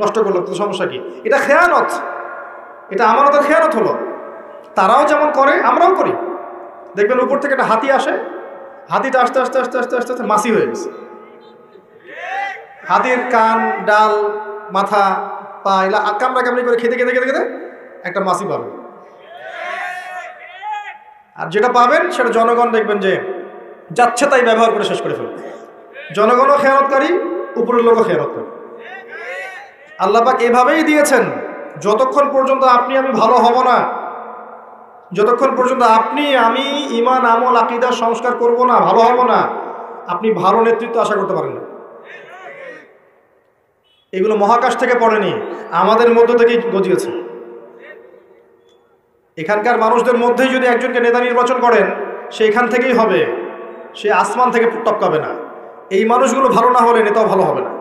নষ্ট করলাম, তো সমস্যা কি? এটা খেয়ানত, এটা আমানতের খেয়ানত হলো। তারাও যেমন করে, আমরাও করি। দেখবেন উপর থেকে একটা হাতি আসে, হাতিটা আস্তে আস্তে আস্তে আস্তে আস্তে আস্তে মাছি হয়ে গেছে। হাতির কান, ডাল, মাথা, পা এলা কামড়াকামড়ি করে খেতে খেতে খেতে খেতে একটা মাছি পাবেন। আর যেটা পাবেন সেটা জনগণ দেখবেন যে যাচ্ছে তাই ব্যবহার করে শেষ করে ফেলবে। জনগণও খেয়ানতকারী, উপরের লোকও খেয়ানতকারী। আল্লাহ পাক এভাবেই দিয়েছেন, যতক্ষণ পর্যন্ত আপনি আমি ভালো হব না, যতক্ষণ পর্যন্ত আপনি আমি ঈমান, আমল, আকীদা সংস্কার করব না, ভালো হব না, আপনি ভালো নেতৃত্ব আশা করতে পারেন না। এগুলো মহাকাশ থেকে পড়েনি, আমাদের মধ্য থেকেই গজিয়েছে। এখানকার মানুষদের মধ্যেই যদি একজনকে নেতা নির্বাচন করেন, সে এখান থেকেই হবে, সে আসমান থেকে টপকাবে না। এই মানুষগুলো ভালো না হলে নেতাও ভালো হবে না।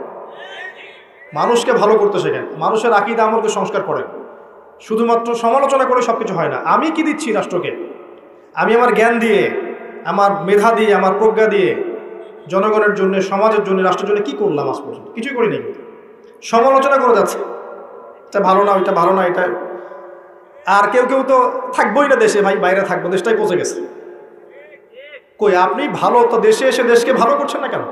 মানুষকে ভালো করতে শেখেন, মানুষের আকীদা আমলকে সংস্কার করেন। শুধুমাত্র সমালোচনা করে সব কিছু হয় না। আমি কি দিচ্ছি রাষ্ট্রকে? আমি আমার জ্ঞান দিয়ে, আমার মেধা দিয়ে, আমার প্রজ্ঞা দিয়ে জনগণের জন্য, সমাজের জন্য, রাষ্ট্রের জন্য কি করলাম? আজ পর্যন্ত কিছুই করি নাই। সমালোচনা করে যাচ্ছে, এটা ভালো না, ওইটা ভালো না, এটা। আর কেউ কেউ তো থাকবোই না দেশে, ভাই বাইরে থাকবো, দেশটাই পচে গেছে। কই আপনি ভালো তো দেশে এসে দেশকে ভালো করছেন না কেন?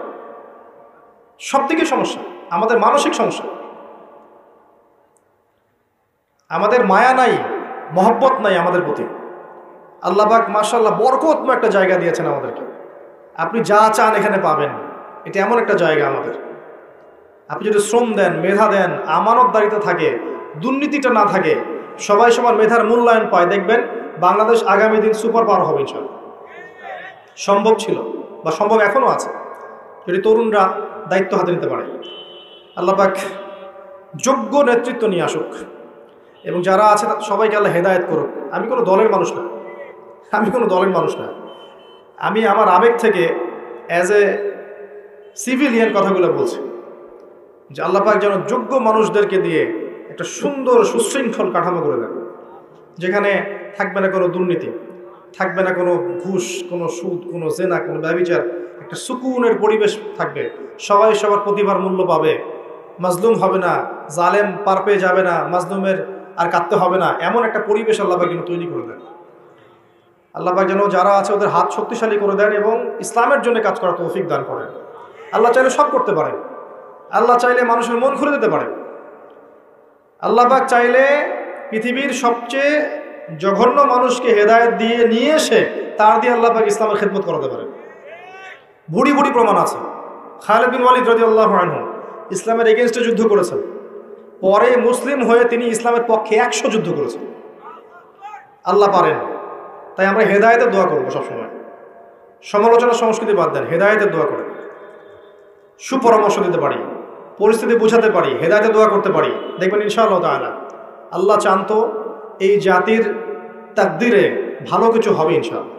সব থেকে সমস্যা আমাদের মানসিক সমস্যা। আমাদের মায়া নাই, মহব্বত নাই আমাদের প্রতি। আল্লাহ পাক মাশাআল্লাহ বরকতময় একটা জায়গা দিয়েছেন আমাদেরকে। আপনি যা চান এখানে পাবেন। এটা এমন একটা জায়গা আমাদের। আপনি যদি শ্রম দেন, মেধা দেন, আমানতদারিতা থাকে, দুর্নীতিটা না থাকে, সবাই সবার মেধার মূল্যায়ন পায়, দেখবেন বাংলাদেশ আগামী দিন সুপার পাওয়ার হবে ইনশাআল্লাহ। সম্ভব ছিল বা সম্ভব এখনও আছে, যদি তরুণরা দায়িত্ব হাতে নিতে পারে। আল্লাহ পাক যোগ্য নেতৃত্ব নিয়ে আসুক এবং যারা আছে সবাইকে আল্লাহ হেদায়েত করুক। আমি কোনো দলের মানুষ না, আমি আমার আবেগ থেকে অ্যাজ এ সিভিলিয়ান কথাগুলো বলছি যে আল্লাহ পাক যেন যোগ্য মানুষদেরকে দিয়ে একটা সুন্দর সুশৃঙ্খল কাঠামো করে দেন, যেখানে থাকবে না কোনো দুর্নীতি, থাকবে না কোনো ঘুষ, কোনো সুদ, কোনো জেনা, কোনো ব্যভিচার। একটা সুকুনের পরিবেশ থাকবে, সবাই সবার প্রতিভার মূল্য পাবে, মাজলুম হবে না, জালেম পার পেয়ে যাবে না, মাজলুমের আর কাঁদতে হবে না। এমন একটা পরিবেশ আল্লাহ পাক যেন তৈরি করে দেন। আল্লাহ পাক যেন যারা আছে ওদের হাত শক্তিশালী করে দেন এবং ইসলামের জন্য কাজ করার তৌফিক দান করেন। আল্লাহ চাইলে সব করতে পারেন, আল্লাহ চাইলে মানুষের মন খুলে দিতে পারেন। আল্লাহ পাক চাইলে পৃথিবীর সবচেয়ে জঘন্য মানুষকে হেদায়েত দিয়ে নিয়ে এসে তার দিয়ে আল্লাহ পাক ইসলামের খেদমত করাতে পারেন। ভুড়ি ভুড়ি প্রমাণ আছে। খালিদ বিন ওয়ালিদ রাদিয়াল্লাহু আনহু ইসলামের এগেইনস্টে যুদ্ধ করেছেন, পরে মুসলিম হয়ে তিনি ইসলামের পক্ষে 100 যুদ্ধ করেছেন। আল্লাহ পারেন। তাই আমরা হেদায়েতের দোয়া করবো সবসময়। সমালোচনা সংস্কৃতি বাদ দেন, হেদায়েতের দোয়া করেন। সুপরামর্শ দিতে পারি, পরিস্থিতি বোঝাতে পারি, হেদায়েতের দোয়া করতে পারি, দেখবেন ইনশাআল্লাহ তাআলা আল্লাহ চান তো এই জাতির তাকদীরে ভালো কিছু হবে ইনশাআল্লাহ।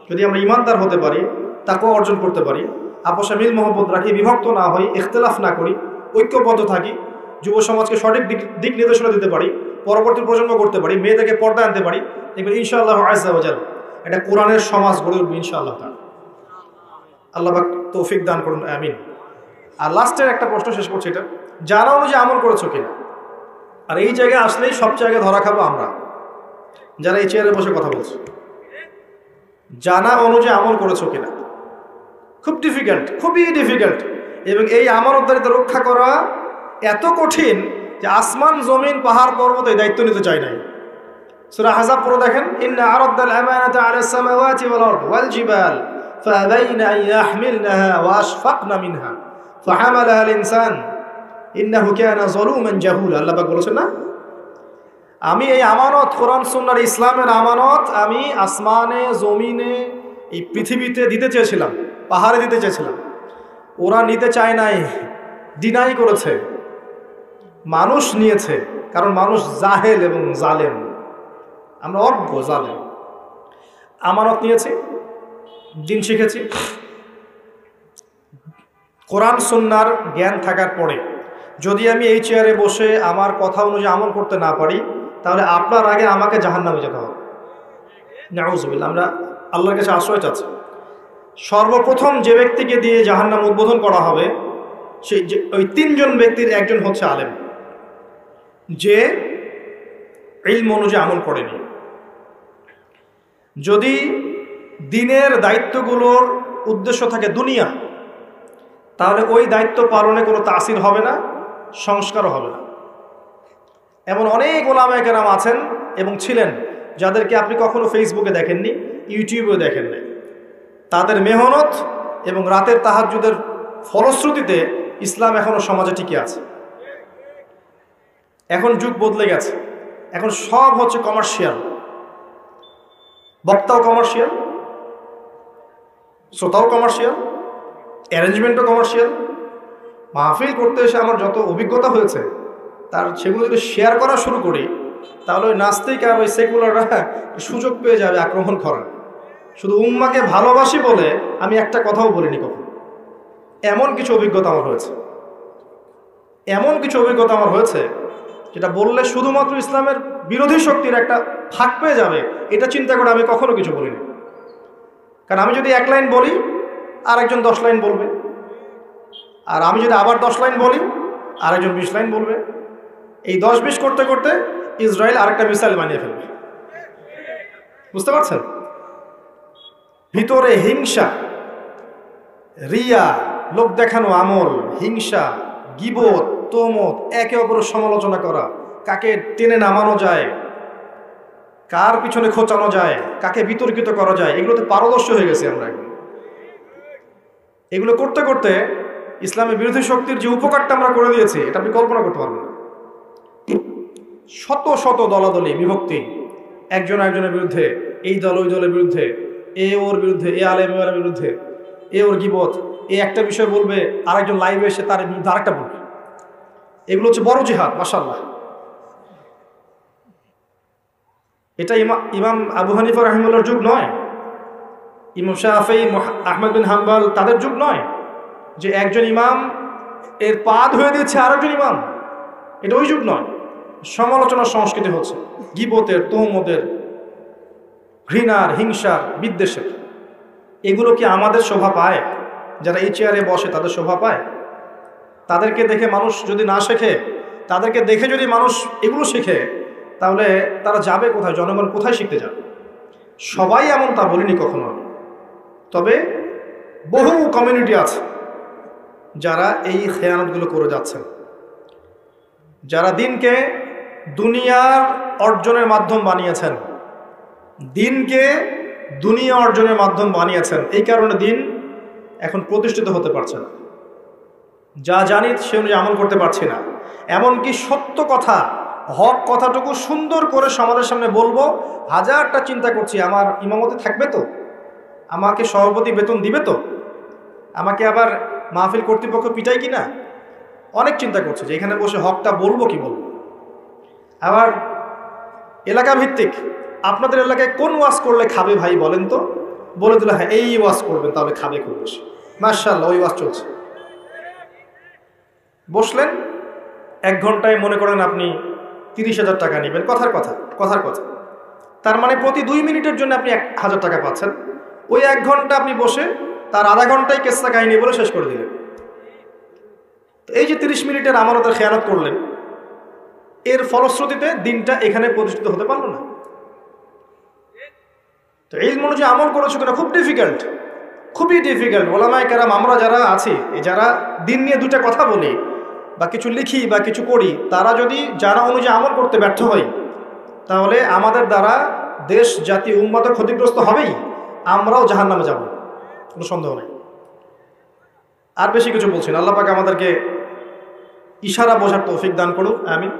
যদি আমরা ইমানদার হতে পারি, তাকওয়া অর্জন করতে পারি, আপসে মিল মহব্বত রাখি, বিভক্ত না হই, ইখতিলাফ না করি, ঐক্যবদ্ধ থাকি, যুব সমাজকে সঠিক দিক নির্দেশনা দিতে পারি, পরবর্তী প্রজন্ম করতে পারি, মেয়েদেরকে পর্দা আনতে পারি, দেখবেন ইনশাআল্লাহ আযজা ওয়া জাল এটা কোরআনের সমাজ গড়ে উঠবে ইনশাআল্লাহ তাআলা। আল্লাহ পাক তৌফিক দান করুন, আমিন। আর লাস্টের একটা প্রশ্ন শেষ করছি, এটা জানা অনুযায়ী আমল করেছো কিনা। আর এই জায়গায় আসলেই সব জায়গায় ধরা খাবো আমরা যারা এই চেয়ারে বসে কথা বলছি। জানা অনুযায়ী আমল করেছো কিনা খুব ডিফিকাল্ট, খুবই ডিফিকাল্ট। এবং এই আমানতদারিতা রক্ষা করা এত কঠিন যে আসমান জমিন পাহাড় পর্বত এই দায়িত্ব নিতে চায় নাই। সূরা আহজাব পড়ে দেখেন, ইন্না আরাদনাল আমানাতা আলাস সামাওয়াতি ওয়াল আরদ ওয়াল জিবাল ফাআবাইনা আন ইয়াহমিলনাহা ওয়া আশফাকনা মিনহা ফাহামালাহাল ইনসান ইন্নাহু কানা যালুমান জাহুলা। আল্লাহ পাক বলেছেন না, আমি এই আমানত, কোরআন সুন্নাহর ইসলামের আমানত আমি আসমানে, জমিনে, এই পৃথিবীতে দিতে চেয়েছিলাম, পাহাড়ে দিতে চেয়েছিলাম। ওরা নিতে চায় নাই, ডিনাই করেছে। মানুষ নিয়েছে, কারণ মানুষ জাহেল এবং জালেম, আমরা অজ্ঞ জালেম। আমানত নিয়েছি, দিন শিখেছি, কোরআন সুন্নাহর জ্ঞান থাকার পরে যদি আমি এই চেয়ারে বসে আমার কথা অনুযায়ী আমল করতে না পারি, তাহলে আপনার আগে আমাকে জাহান্নামে যেতে হবে। নাউযুবিল্লাহ, আমরা আল্লাহর কাছে আশ্রয় চাচ্ছি। সর্বপ্রথম যে ব্যক্তিকে দিয়ে জাহান্নাম উদ্বোধন করা হবে, সেই ওই 3 জন ব্যক্তির একজন হচ্ছে আলেম, যে ইলম অনুযায়ী আমল করেনি। যদি দিনের দায়িত্বগুলোর উদ্দেশ্য থাকে দুনিয়া, তাহলে ওই দায়িত্ব পালনে কোনো তাসির হবে না, সংস্কারও হবে না। এমন অনেক ওলামায়ে কেরাম আছেন এবং ছিলেন যাদেরকে আপনি কখনো ফেসবুকে দেখেননি, ইউটিউবেও দেখেননি। তাদের মেহনত এবং রাতের তাহাজ্জুদের ফলশ্রুতিতে ইসলাম এখনো সমাজে টিকে আছে। এখন যুগ বদলে গেছে, এখন সব হচ্ছে কমার্শিয়াল। বক্তাও কমার্শিয়াল, শ্রোতাও কমার্শিয়াল, অ্যারেঞ্জমেন্টও কমার্শিয়াল। মাহফিল করতে এসে আমার যত অভিজ্ঞতা হয়েছে তার সেগুলো যদি শেয়ার করা শুরু করি, তাহলে ওই নাস্তিক আর ওই সেকুলাররা সুযোগ পেয়ে যাবে আক্রমণ করার। শুধু উম্মাকে ভালোবাসি বলে আমি একটা কথাও বলিনি কখনো। এমন কিছু অভিজ্ঞতা আমার হয়েছে, যেটা বললে শুধুমাত্র ইসলামের বিরোধী শক্তির একটা ফাঁক পেয়ে যাবে, এটা চিন্তা করে আমি কখনো কিছু বলিনি। কারণ আমি যদি 1 লাইন বলি, আর একজন 10 লাইন বলবে, আর আমি যদি আবার 10 লাইন বলি, আর একজন 20 লাইন বলবে। এই 10-20 করতে করতে ইসরায়েল আরেকটা মিসাইল বানিয়ে ফেলবে। বুঝতে পারছেন? ভিতরে হিংসা, রিয়া, লোক দেখানো আমল, হিংসা, গীবত, তোমত, একে অপরের সমালোচনা করা, কাকে টেনে নামানো যায়, কার পিছনে খোঁচানো যায়, কাকে বিতর্কিত করা যায়, এগুলোতে পারদর্শী হয়ে গেছে আমরা এখন। এগুলো করতে করতে ইসলামের বিরোধী শক্তির যে উপকারটা আমরা করে দিয়েছি, এটা আপনি কল্পনা করতে পারবেন না। শত শত দলাদলি, বিভক্তি, একজন একজনের বিরুদ্ধে, এই দল ওই দলের বিরুদ্ধে, এ ওর বিরুদ্ধে, এ আলেম এর বিরুদ্ধে, এ ওর গীবত, এ একটা বিষয় বলবে, আরেকজন লাইভে এসে তার বিরুদ্ধে আরেকটা বলবে। এগুলো হচ্ছে বড় জিহাদ। মাশাআল্লাহ, এটা ইমাম আবু হানিফা রাহিমাহুল্লাহর যুগ নয়, ইমাম শাফেঈ, আহমদ বিন হাম্বল তাদের যুগ নয় যে একজন ইমাম এর পা ধুয়ে দিচ্ছে আরেকজন ইমাম। এটা ওই যুগ নয়। সমালোচনার সংস্কৃতি হচ্ছে, গীবতের, তোহমতের, ঘৃণার, হিংসার, বিদ্বেষের। এগুলো কি আমাদের শোভা পায়? যারা এই চেয়ারে বসে তাদের শোভা পায়? তাদেরকে দেখে মানুষ যদি না শেখে, তাদেরকে দেখে যদি মানুষ এগুলো শেখে, তাহলে তারা যাবে কোথায়? জনগণ কোথায় শিখতে যাবে? সবাই এমন তা বলিনি কখনো, তবে বহু কমিউনিটি আছে যারা এই খেয়ানতগুলো করে যাচ্ছেন, যারা দিনকে দুনিয়ার অর্জনের মাধ্যম বানিয়েছেন, দিনকে দুনিয়া অর্জনের মাধ্যম বানিয়েছেন। এই কারণে দিন এখন প্রতিষ্ঠিত হতে পারছে না। যা জানি সে অনুযায়ী আমল করতে পারছি না। এমনকি সত্য কথা, হক কথাটুকু সুন্দর করে সমাজের সামনে বলবো, হাজারটা চিন্তা করছি, আমার ইমামতি থাকবে তো, আমাকে সভাপতি বেতন দিবে তো, আমাকে আবার মাহফিল কর্তৃপক্ষ পিটাই কি না, অনেক চিন্তা করছে যে এখানে বসে হকটা বলবো কি বলবো। আবার এলাকা ভিত্তিক, আপনাদের এলাকায় কোন ওয়াজ করলে খাবে ভাই বলেন তো, বলে দিল হ্যাঁ এই ওয়াজ করবেন তাহলে খাবে খুব বেশি, মাশাআল্লাহ ওই ওয়াজ চলছে। বসলেন 1 ঘন্টায় মনে করেন আপনি 30,000 টাকা নেবেন, কথার কথা। তার মানে প্রতি 2 মিনিটের জন্য আপনি 1,000 টাকা পাচ্ছেন। ওই 1 ঘন্টা আপনি বসে তার আধা ঘন্টায় কেসা কাহিনী বলে শেষ করে দিলেন। তো এই যে 30 মিনিটের আমানতের খেয়ানত করলেন, এর ফলশ্রুতিতে দিনটা এখানে প্রতিষ্ঠিত হতে পারলো না। তো এই অনুযায়ী আমল করেছো কিনা খুব ডিফিকাল্ট, খুবই ডিফিকাল্ট। ওলামায়ে কেরাম আমরা যারা আছি, যারা দিন নিয়ে 2টা কথা বলি বা কিছু লিখি বা কিছু করি, তারা যদি যারা অনুযায়ী আমল করতে ব্যর্থ হয়, তাহলে আমাদের দ্বারা দেশ, জাতি, উম্মাত ক্ষতিগ্রস্ত হবেই, আমরাও জাহান্নামে যাব, কোনো সন্দেহ নেই। আর বেশি কিছু বলছি না। আল্লাহ পাক আমাদেরকে ইশারা বোঝার তৌফিক দান করুক, আমিন।